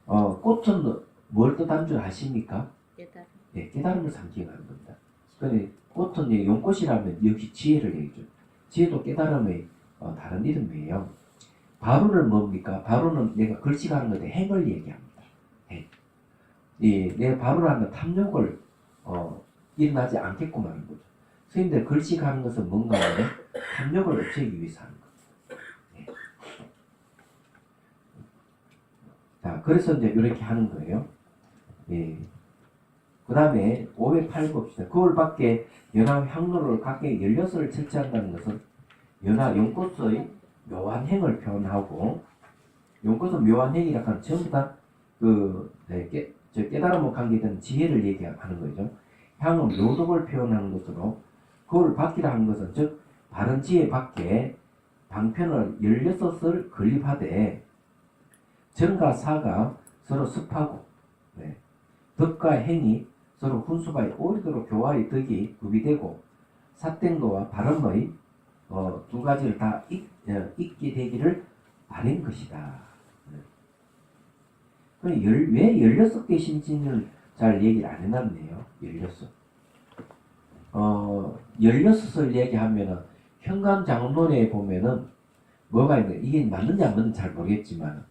꽃은 뭘 뜻한 줄 아십니까? 깨달음. 네, 깨달음을 상징하는 겁니다. 근데 꽃은 용꽃이라면 역시 지혜를 얘기죠. 지혜도 깨달음의 다른 이름이에요. 바로는 뭡니까? 바로는 내가 걸식하는 건데 행을 얘기합니다. 행. 내가 바로를 하면 탐욕을 일어나지 않게끔 하는 거죠. 선생님들 걸식하는 것은 뭔가 하면 탐욕을 없애기 위해서 하는 거죠. 네. 자, 그래서 이제 이렇게 하는 거예요. 예. 그 다음에 508 봅시다. 거울 밖에 연화 향로를 각각 16을 설치한다는 것은 연화 용꽃의 묘한 행을 표현하고, 용꽃은 묘한 행이라 하면 전부 다 깨달음과 관계된 지혜를 얘기하는 거죠. 향은 묘덕을 표현하는 것으로, 거울 밖이라 하는 것은 즉 바른 지혜 밖에 방편을 16을 건립하되 정과 사가 서로 습하고 덕과 행이 서로 훈수가 오리도록 교화의 덕이 구비되고 사땡도와 발음의 두 가지를 다 있게 되기를 바란 것이다. 왜 16개 신진을 잘 얘기를 안 해놨네요. 16을 얘기하면은 현감장론에 보면은 뭐가 있는데 이게 맞는지 안 맞는지 잘 모르겠지만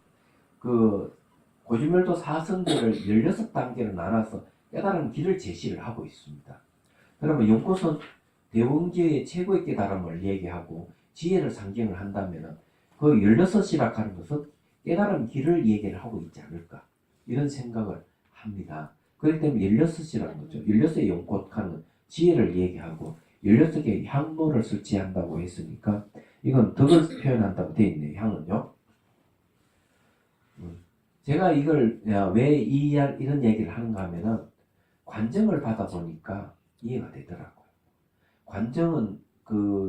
그 고지멸도 사성들을 16단계로 나눠서 깨달은 길을 제시를 하고 있습니다. 그러면 용꽃은 대원지의 최고의 깨달음을 얘기하고 지혜를 상징을 한다면 그 16이라 하는 것은 깨달은 길을 얘기를 하고 있지 않을까 이런 생각을 합니다. 그렇기 때문에 16이라는 거죠. 16의 용꽃하는 지혜를 얘기하고 16개의 향로를 설치한다고 했으니까 이건 덕을 표현한다고 되어 있네요. 향은요. 제가 이걸 왜 이런 얘기를 하는가 하면은 관정을 받아 보니까 이해가 되더라고요. 관정은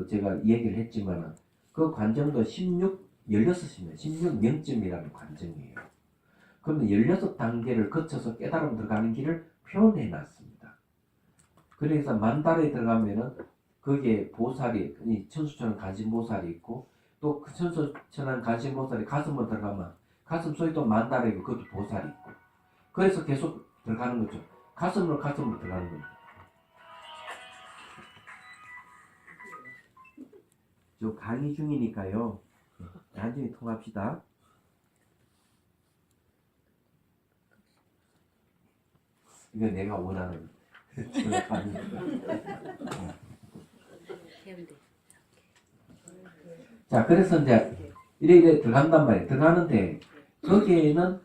제가 얘기를 했지만은 그 관정도 16이면 16명점이라는 관정이에요. 그러면 16단계를 거쳐서 깨달음 들어가는 길을 표현해 놨습니다. 그래서 만달에 들어가면은 거기에 보살이 천수천한 간신보살이 있고 또 그 천수천한 간신보살이 가슴으로 들어가면 가슴 속에 또 만달에 그것도 보살이 있고 그래서 계속 들어가는 거죠. 가슴으로 들어가는 겁니다. 저 강의 중이니까요. 나중에 통합시다. 이거 내가 원하는 자, 그래서 이제 이래 들어간단 말이에요. 들어가는데 거기에는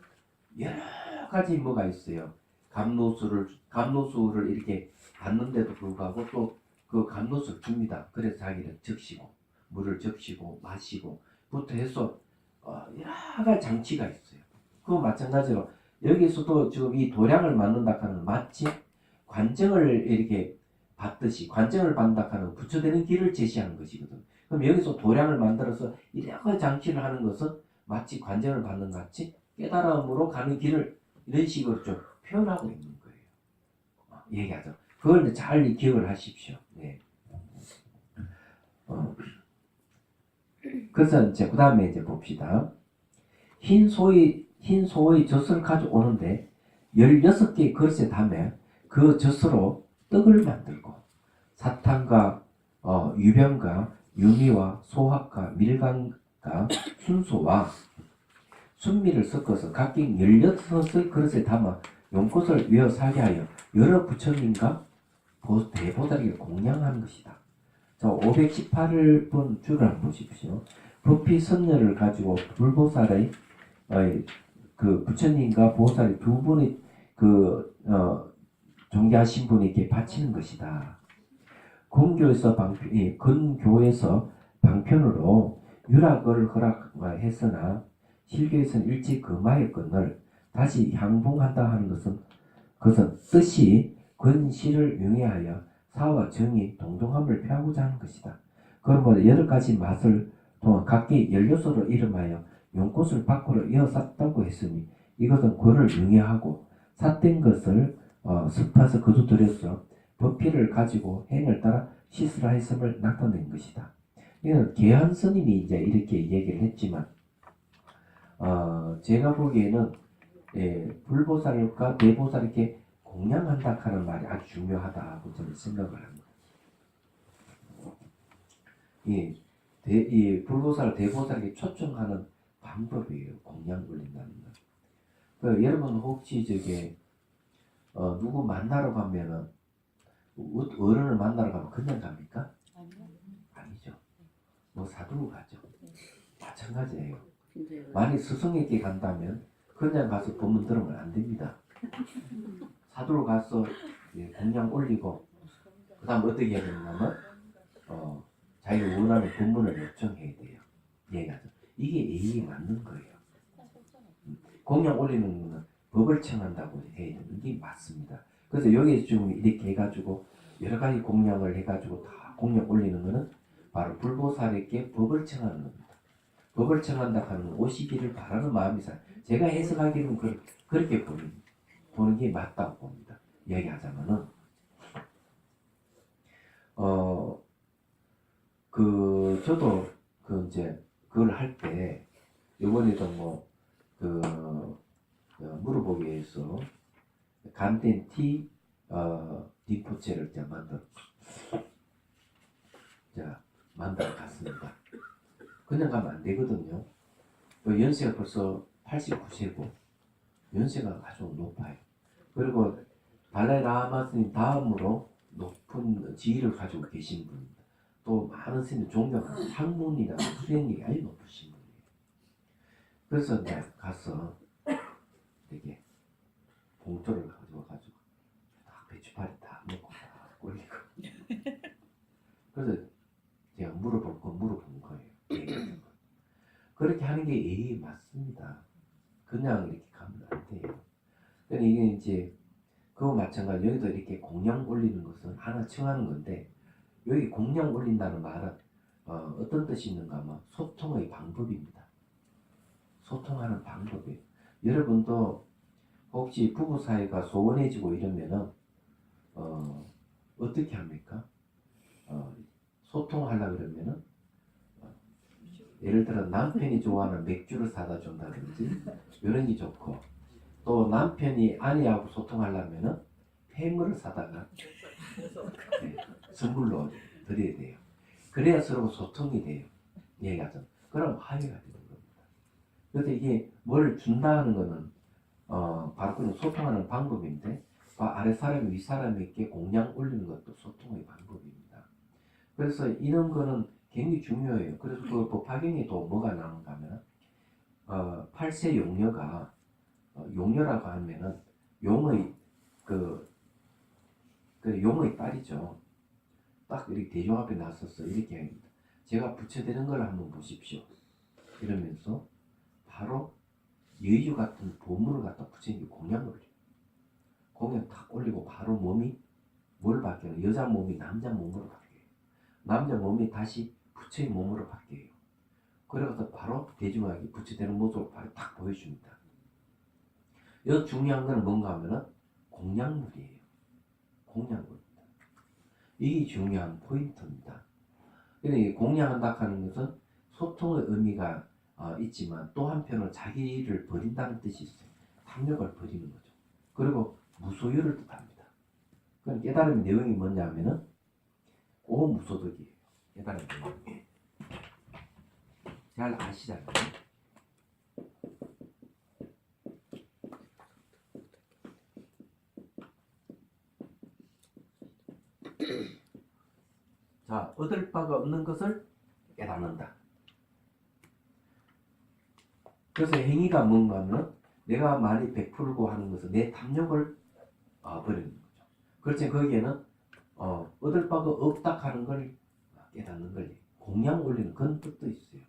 여러 가지 뭐가 있어요. 감로수를 이렇게 받는데도 불구하고 또 그 감로수를 줍니다. 그래서 자기를 적시고 물을 적시고 마시고 부터 해서 여러 가지 장치가 있어요. 그거 마찬가지로 여기서도 지금 이 도량을 만든다 하는 마치 관정을 이렇게 받듯이 관정을 받는다 하는 부처되는 길을 제시하는 것이거든. 그럼 여기서 도량을 만들어서 여러 가지 장치를 하는 것은 마치 관정을 받는 것 같이 깨달음으로 가는 길을 이런 식으로 좀 표현하고 있는 거예요. 얘기하죠. 그걸 잘 기억을 하십시오. 네. 그래서 이제 그 다음에 이제 봅시다. 흰 소의 젖을 가져오는데 16개의 그릇에 담에 그 젖으로 떡을 만들고 사탕과 유병과 유미와 소합과 밀강과 순소와 순미를 섞어서 각각 16의 그릇에 담아 용꽃을 위어 살게 하여 여러 부처님과 대보살에게 공양한 것이다. 자, 518번 줄을 한번 보십시오. 부피 선녀를 가지고 불보살의 그 부처님과 보살이 두 분이 존귀하신 분에게 바치는 것이다. 근교에서 방편으로 유락을 허락했으나 실교에서는 일찍 금하였거늘 다시 향봉한다 하는 그것은 뜻이 근시를 용해하여 사와 정이 동동함을 표하고자 하는 것이다. 그러므로 여러 가지 맛을 동안 각기 16으로 이름하여 용꽃을 밖으로 이어쌌다고 했으니 이것은 그를 용해하고 삿된 것을 습해서 거두들여서 부피를 가지고 행을 따라 씻으라 했음을 나타낸 것이다. 이건 계한 스님이 이제 이렇게 얘기를 했지만 제가 보기에는 불보살과 대보살에게 공양한다 하는 말이 아주 중요하다고 저는 생각을 합니다. 이 불보살, 대보살에게 초청하는 방법이에요. 공양 올린다는 거. 여러분 혹시 누구 만나러 가면은 어른을 만나러 가면 그냥 갑니까? 아니죠. 뭐 사두고 가죠. 마찬가지예요. 만약 스승에게 간다면 그냥 가서 법문 들으면 안 됩니다. 사두로 가서 공양 올리고 그 다음 어떻게 해야 되냐면 자기가 원하는 법문을 요청해야 돼요. 얘기하죠. 이게 예의에 맞는 거예요. 공양 올리는 거는 법을 청한다고 해야 되는 게 맞습니다. 그래서 여기 지금 이렇게 해가지고 여러 가지 공양을 해가지고 다 공양 올리는 거는 바로 불보살에게 법을 청하는 겁니다. 법을 청한다 하는 오시기를 바라는 마음이 제가 해석하기는 그렇게 보는 게 맞다고 봅니다. 얘기하자면은 저도 이제 그걸 할 때 이번에도 무릎보기에서 간된 티 디포체를 만들어 갔습니다. 그냥 가면 안 되거든요. 연세가 벌써 89세고 연세가 아주 높아요. 그리고 달라이 라마 스님 다음으로 높은 지위를 가지고 계신 분입니다. 또 많은 스님 존경하는 학문이나 수행력이 아주 높으신 분이에요. 그래서 내가 가서 되게 봉투를 가지고 딱 배추파리 다 먹고 다 올리고 그래서 제가 물어본 거예요. 그렇게 하는 게 예의 맞습니다. 그냥 이렇게 가면 안 돼요. 그러니까 이게 이제 그거 마찬가지 여기도 이렇게 공양 올리는 것은 하나 청하는 건데 여기 공양 올린다는 말은 어떤 뜻이 있는가 하면 소통의 방법입니다. 소통하는 방법이에요. 여러분도 혹시 부부 사이가 소원해지고 이러면은 어떻게 합니까? 소통하려고 그러면은 예를 들어 남편이 좋아하는 맥주를 사다 준다든지 이런 게 좋고 또 남편이 아내하고 소통하려면은 햄을 사다가 선물로 드려야 돼요. 그래야 서로 소통이 돼요. 얘기하죠. 그럼 화해가 되는 겁니다. 그래서 이게 뭘 준다는 거는 바로 그냥 소통하는 방법인데 아래 사람이 위 사람에게 공양 올리는 것도 소통의 방법입니다. 그래서 이런 거는 굉장히 중요해요. 그래서 그 법화경에 또 뭐가 나오는가 하면 8세 용녀가 용녀라고 하면은 용의 용의 딸이죠. 딱 이렇게 대중 앞에 나서서 이렇게 합니다. 제가 부처되는 걸 한번 보십시오. 이러면서 바로 여유 같은 보물을 갖다 부처님이 공양을 올려요. 공양 탁 올리고 바로 몸이 뭘 바뀌어요? 여자 몸이 남자 몸으로 바뀌어요. 남자 몸이 다시 부처의 몸으로 바뀌어요. 그래서 바로 대중에게 부처되는 모습을 바로 딱 보여줍니다. 이 중요한 건 뭔가 하면은 공양물이에요. 공양물. 이게 중요한 포인트입니다. 근데 공양한다 하는 것은 소통의 의미가 있지만 또 한편으로 자기를 버린다는 뜻이 있어요. 탐욕을 버리는 거죠. 그리고 무소유를 뜻합니다. 그럼 깨달음의 내용이 뭐냐면은 오무소득이에요. 깨달음의 내용이. 잘 아시잖아요. 자, 얻을 바가 없는 것을 깨닫는다. 그래서 행위가 뭔가 하면 내가 많이 베풀고 하는 것은 내 탐욕을 버리는 거죠. 그렇지 거기에는 얻을 바가 없다 하는 걸 깨닫는 걸 공양 올리는 그런 뜻도 있어요.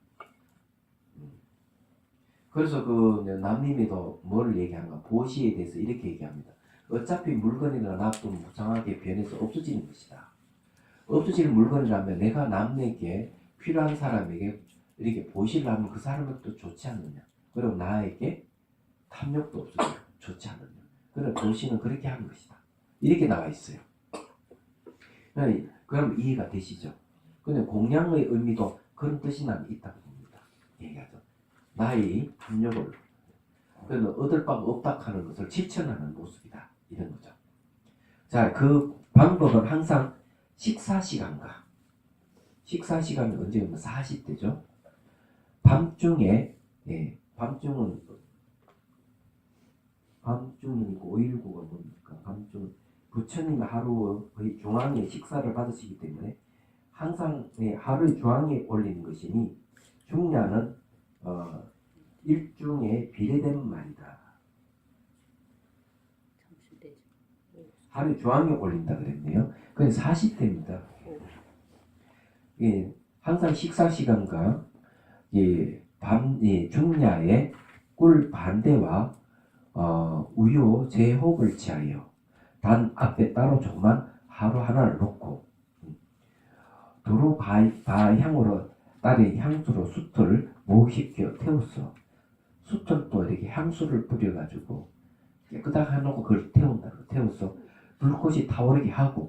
그래서 그 남님이도 뭘 얘기하는가 보시에 대해서 이렇게 얘기합니다. 어차피 물건이나 납도 무상하게 변해서 없어지는 것이다. 없어지는 물건이라면 내가 남에게 필요한 사람에게 이렇게 보시를 하면 그 사람은 또 좋지 않느냐. 그리고 나에게 탐욕도 없어지고 좋지 않느냐. 그래 보시는 그렇게 하는 것이다. 이렇게 나와 있어요. 그럼 이해가 되시죠? 근데 공양의 의미도 그런 뜻이 나는 있다고 봅니다. 얘기하죠. 나의 탐욕을 그래서 얻을 바가 없다 하는 것을 실천하는 모습이다. 이런 거죠. 자, 그 방법은 항상 식사 시간과 식사 시간이 언제면 40대죠. 밤중에 밤중은 5.19가 뭡니까? 밤중 부처님 하루의 중앙에 식사를 받으시기 때문에 항상 하루의 중앙에 올리는 것이니 중야는 일중에 비례된 말이다. 하루에 중앙에 올린다 그랬네요. 그게 40대입니다. 항상 식사 시간과 중야의 꿀 반대와 우유 제호흡을 취하여 단 앞에 따로 조그만 하루 하나를 놓고 도로 바향으로 딸의 향수로 숯을 목시켜 태웠어. 숯을 또 이렇게 향수를 뿌려가지고 깨끗하게 해놓고 그걸 태워서 불꽃이 타오르게 하고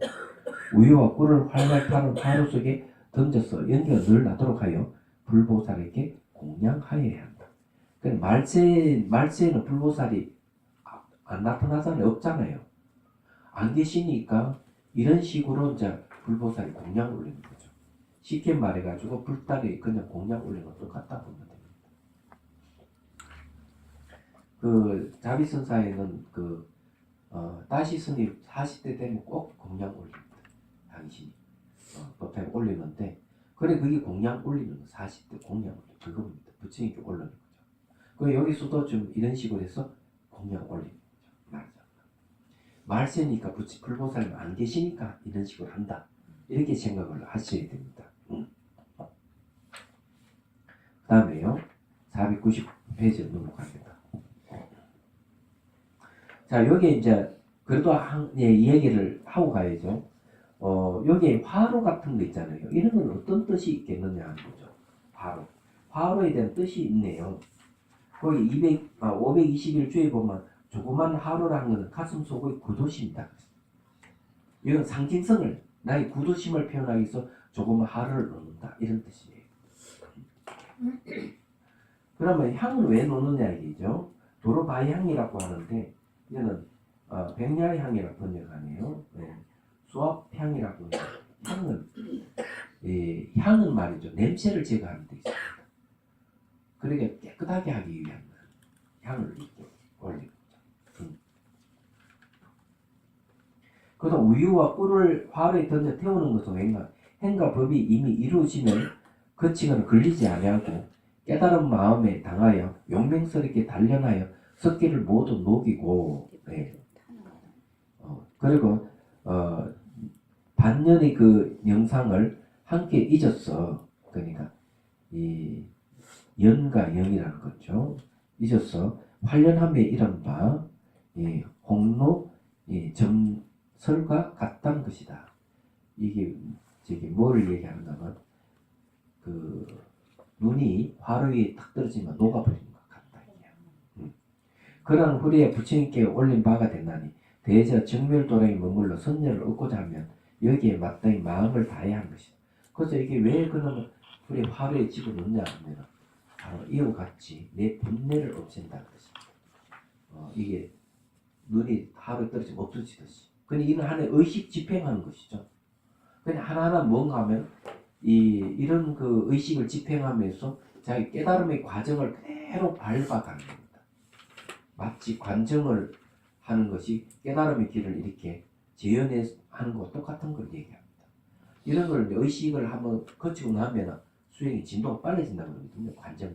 우유와 꿀을 활발 타는 화로 속에 던져서 연기가 늘 나도록 하여 불보살에게 공양하여야 한다. 말세에는 불보살이 안 나타나잖아요. 없잖아요. 안 계시니까 이런 식으로 이제 불보살이 공양 올리는 거죠. 쉽게 말해가지고 불달이 그냥 공양 올리는 거 똑같다 보면 됩니다. 그 자비선사에는 다시 스님 40대 되면 꼭 공양 올립니다. 당신이 법당에 올리는데 그래 그게 공양 올리는 거 40대 공양 올리는 그겁니다. 부처님께 올리는 거죠. 그 여기서도 좀 이런 식으로 해서 공양 올리는 거죠. 말세니까 불보살님 안 계시니까 이런 식으로 한다. 이렇게 생각을 하셔야 됩니다. 그 다음에요. 490페이지로 넘어갑니다. 자, 여기 이제 그래도 이 얘기를 하고 가야죠. 여기 화로 같은 거 있잖아요. 이런 건 어떤 뜻이 있겠느냐 하는 거죠. 화로에 대한 뜻이 있네요. 거기 521조에 보면 조그만 화로라는 것은 가슴 속의 구도심이다. 이건 상징성을 나의 구도심을 표현하기 위해서 조그만 화로를 놓는다. 이런 뜻이에요. 그러면 향은 왜 놓느냐 얘기죠. 도로바향이라고 하는데 이거는 백야향이라고 번역하네요. 수압향이라고 해요. 향은 말이죠. 냄새를 제거하는 데 있습니다. 그러니까 깨끗하게 하기 위한 향을 올리는 거죠. 그래서 우유와 꿀을 화로에 던져 태우는 것은 행과 법이 이미 이루어지면 거치거나 걸리지 아니하고 깨달은 마음에 당하여 용맹스럽게 단련하여 석기를 모두 녹이고 그리고 반년의 그 영상을 함께 잊었어. 그러니까 이 연과 영이라는 거죠. 잊었어. 활련함에 이른 바 홍로 점설과 같다는 것이다. 이게 뭐를 얘기하는가면 그 눈이 화로 위에 탁 떨어지면 녹아버리는 것 같다. 그런 후리에 부처님께 올린 바가 됐나니 대저 정멸도량에 머물러 선녀를 얻고자 하면 여기에 마땅히 마음을 다해야 하는 것이다. 그래서 이게 왜 그러면 불에 화로에 집어넣냐 하면 바로 이와 같이 내 분내를 없앤다는 것입니다. 이게 눈이 하루에 떨어지면 없어지듯이. 근데 이는 하나의 의식 집행하는 것이죠. 그냥 하나하나 뭔가 하면 이런 그 의식을 집행하면서 자기 깨달음의 과정을 그대로 밟아가는 겁니다. 마치 관정을 하는 것이 깨달음의 길을 이렇게 재현하는 것과 똑같은 걸 얘기합니다. 이런 걸 의식을 한번 거치고 나면 수행의 진도가 빨라진다고 그러거든요. 관정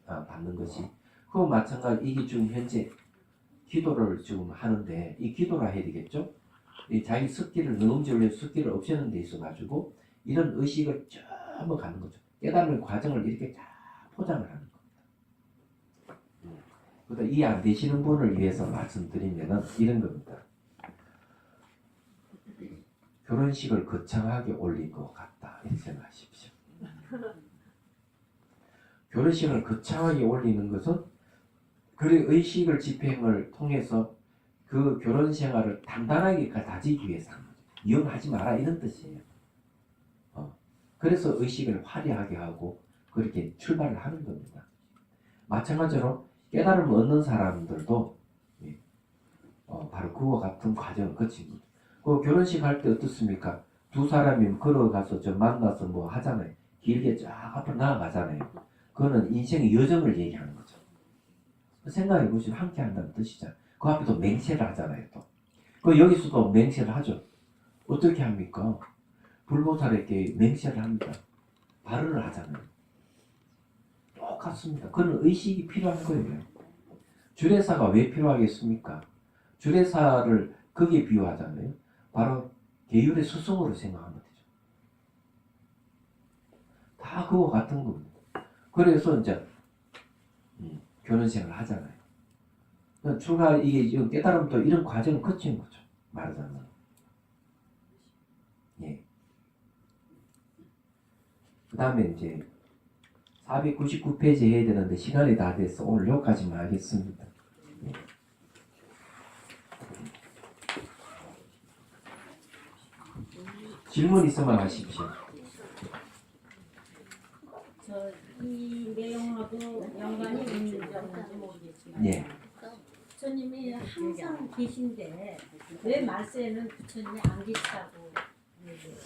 받는 것이. 그와 마찬가지 이게 지금 현재 기도를 지금 하는데 이 기도라 해야 되겠죠? 이 자기 습기를 능엄지를 습기를 없애는 데 있어 가지고 이런 의식을 쭉 한번 가는 거죠. 깨달음의 과정을 이렇게 쫙 포장을 하는 겁니다. 그러니까 이해 안 되시는 분을 위해서 말씀드리면은 이런 겁니다. 결혼식을 거창하게 올린 것 같다 이렇게 생각하십시오. 결혼식을 거창하게 올리는 것은 그 의식을 집행을 통해서 그 결혼 생활을 단단하게 다지기 위해서 하는 거죠. 이혼하지 마라 이런 뜻이에요. 그래서 의식을 화려하게 하고 그렇게 출발을 하는 겁니다. 마찬가지로 깨달음을 얻는 사람들도 바로 그와 같은 과정을 거친 거죠. 그 결혼식 할 때 어떻습니까? 두 사람이 걸어가서 좀 만나서 뭐 하잖아요. 길게 쫙 앞으로 나아가잖아요. 그거는 인생의 여정을 얘기하는 거죠. 생각해 보시면 함께 한다는 뜻이잖아요. 그 앞에 또 맹세를 하잖아요. 또. 그 여기서도 맹세를 하죠. 어떻게 합니까? 불보살에게 맹세를 합니다. 발언을 하잖아요. 똑같습니다. 그런 의식이 필요한 거예요. 주례사가 왜 필요하겠습니까? 주례사를 거기에 비유하잖아요. 바로 계율의 스승으로 생각하면 되죠. 다 그와 같은 겁니다. 그래서 이제 결혼생활을 하잖아요. 출가 이게 지금 깨달음도 이런 과정을 거친 거죠. 말하자면. 예. 그 다음에 이제 499페이지 해야 되는데 시간이 다 돼서 오늘 여기까지만 하겠습니다. 예. 질문 있으면 하십시오. 이 내용하고 연관이 있는지 없는지 모르겠지만 예. 부처님이 항상 계신데 왜 말세에는 부처님이 안 계시다고 얘기해요?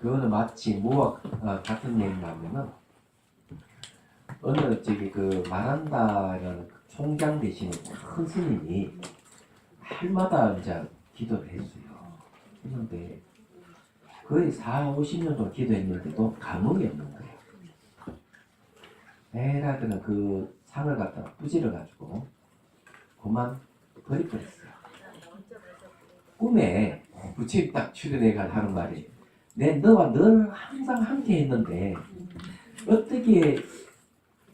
그거는 마치 뭐와 같은 얘기냐면은 어느 그 말한다라는 총장 대신에 큰 스님이 할마다 이제 기도를 했어요. 했는데 거의 40-50년 동안 기도했는데도 감흥이 없는 거예요. 에라드는 그 상을 갖다가 부지러가지고 그만 버려버렸어요. 꿈에 부처님 딱 출연해가 하는 말이 내 너와 늘 항상 함께 했는데 어떻게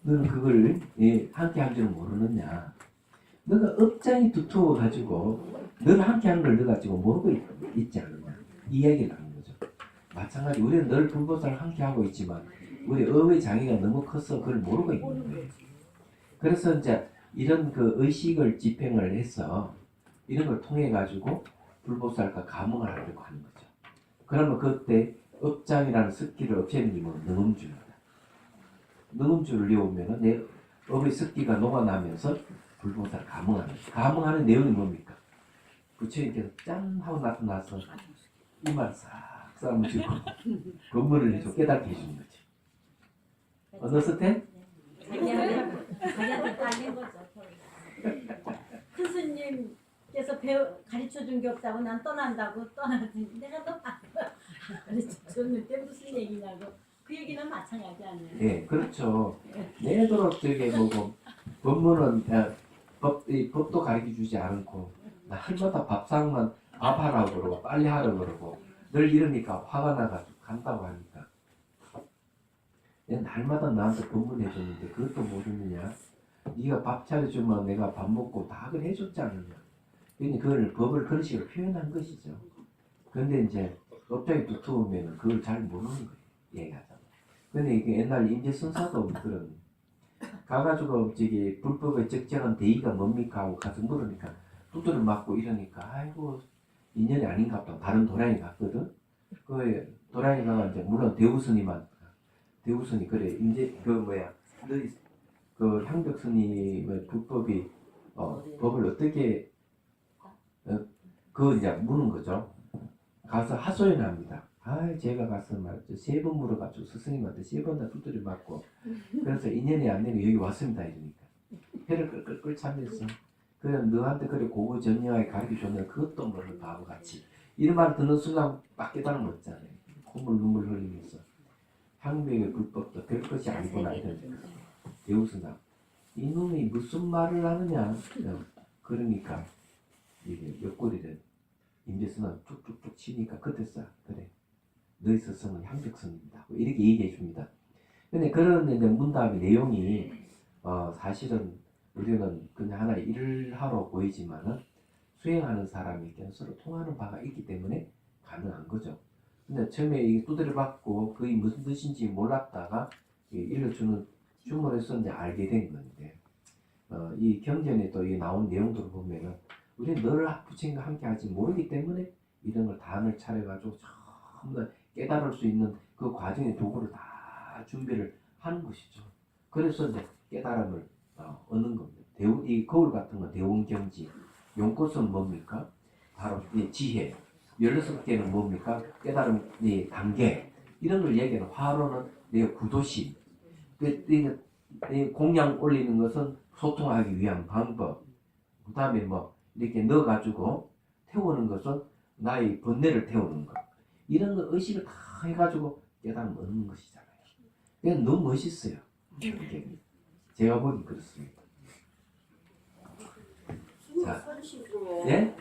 너는 그걸 함께 한 줄은 모르느냐. 너가 업장이 두터워가지고 늘 함께 하는 걸 너가 지금 모르고 있지 않느냐. 이 이야기를 하는 거죠. 마찬가지 우리는 늘 불보살을 함께 하고 있지만 우리 업의 장애가 너무 커서 그걸 모르고 있는 거예요. 그래서 이제 이런 그 의식을 집행을 해서 이런 걸 통해 가지고 불보살과 감흥을 하려고 하는 거죠. 그러면 그때 업장이라는 습기를 없애는 게 뭐 능엄주입니다. 능엄주를 외우면은 내 업의 습기가 녹아나면서 불보살 감흥하는 감흥하는 내용이 뭡니까? 부처님께서 짠 하고 나타나서 이말 싹 싸움주고 건물을 해줘 깨닫게 해주는 거지. 어느 스텝? 자기한테 딸린 거죠. 큰 스님께서 가르쳐 준 게 없다고 난 떠난다고 떠나더니 내가 너 가르쳐 줬는데 무슨 얘기냐고 그 얘기는 마찬가지 아니에요? 예, 그렇죠. 내도록 저게 뭐고 법문은 법도 가르쳐 주지 않고 날마다 밥상만 밥하라고 그러고 빨리 하라고 그러고 늘 이러니까 화가 나가지고 간다고 하니까 날마다 나한테 법문 해줬는데 그것도 모르느냐. 네가 밥 차려주면 내가 밥 먹고 다 그걸 해줬지 않느냐. 그러니까 그걸 법을 그런 식으로 표현한 것이죠. 그런데 이제 업장이 두터우면 그걸 잘 모르는 거예요. 얘기하자면. 근데 이게 옛날 임재선사도 그런 가가지고 저기 불법의 적정한 대의가 뭡니까 하고 가서 물으니까 두드려 맞고 이러니까 아이고 인연이 아닌가 보다. 다른 도량이 갔거든. 그 도량이가 이제 물론 대우스님 그래 이제 그 뭐야 너희 그 향벽 스님의 불법이 법을 어떻게 그 이제 묻는 거죠. 가서 하소연합니다. 제가 가서 말이죠. 3번 물어가지고 스승님한테 3번 다 두드려 맞고 그래서 인연이 안 되고 여기 왔습니다 이러니까 회를 끌끌끌 차면서 그래 너한테 그래 고고전념하게 가르쳐줬는데 그것도 모르는 바보같이 이런 말 듣는 순간 막 깨달음 얻잖아요. 콧물 눈물 흘리면서 향백의 불법도 별것이 아니구나 이런 배우스나 이놈이 무슨 말을 하느냐 그러니까 이게 옆구리를 임재수는 툭툭툭 치니까 그때서 그래 너희 스승은 향백스님이다 이렇게 얘기해 줍니다. 근데 그런 이제 문답의 내용이 사실은 우리는 그냥 하나의 일을 하러 보이지만은 수행하는 사람에게는 서로 통하는 바가 있기 때문에 가능한 거죠. 근데 처음에 이게 두드려 받고 그게 무슨 뜻인지 몰랐다가 일러주는 주문에서 이제 알게 된 건데 이 경전에 또 이 나온 내용들을 보면은 우리는 늘 부처님과 함께 하지 모르기 때문에 이런 걸 단을 차려가지고 전부 다 깨달을 수 있는 그 과정의 도구를 다 준비를 하는 것이죠. 그래서 이제 깨달음을 얻는 겁니다. 이 거울 같은 건 대운경지, 용꽃은 뭡니까? 바로 이 지혜, 16개는 뭡니까? 깨달음, 이 단계 이런 걸 얘기하는 화로는 내 구도심, 공양 올리는 것은 소통하기 위한 방법, 그 다음에 뭐 이렇게 넣어가지고 태우는 것은 나의 번뇌를 태우는 것 이런 거 의식을 다 해가지고 깨달음 얻는 것이잖아요. 그냥 너무 멋있어요. 제가 보기 그렇습니다. 자, 선시 중에 예?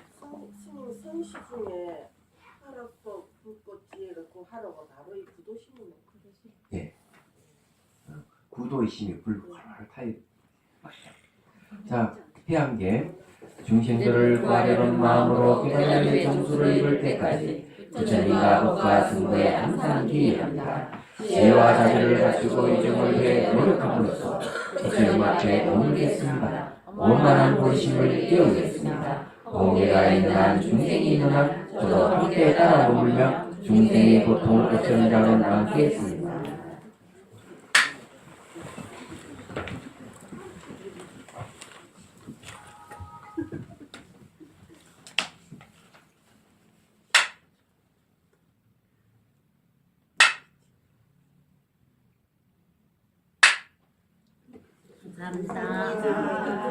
스님 선시 중에 하락법 불꽃지에 갖고 하라고 바로 이 구도심은 예. 구도의 힘이 불활 타입. 자, 태양계 중생들을 구하려는 마음으로 깨달음의 정수를 이룰 때까지 부처님과 법과 승부에 항상 기여합니다. 지혜와 자비를 갖추고 이정을 위해 노력함으로써 부처님 앞에 머물겠습니다. 원만한 본심을 깨우겠습니다. 공개가 있는 한 중생이 있는 한 저도 함께 따라 머물며 중생의 고통을 없애는 자로 남겠습니다. 감사합니다.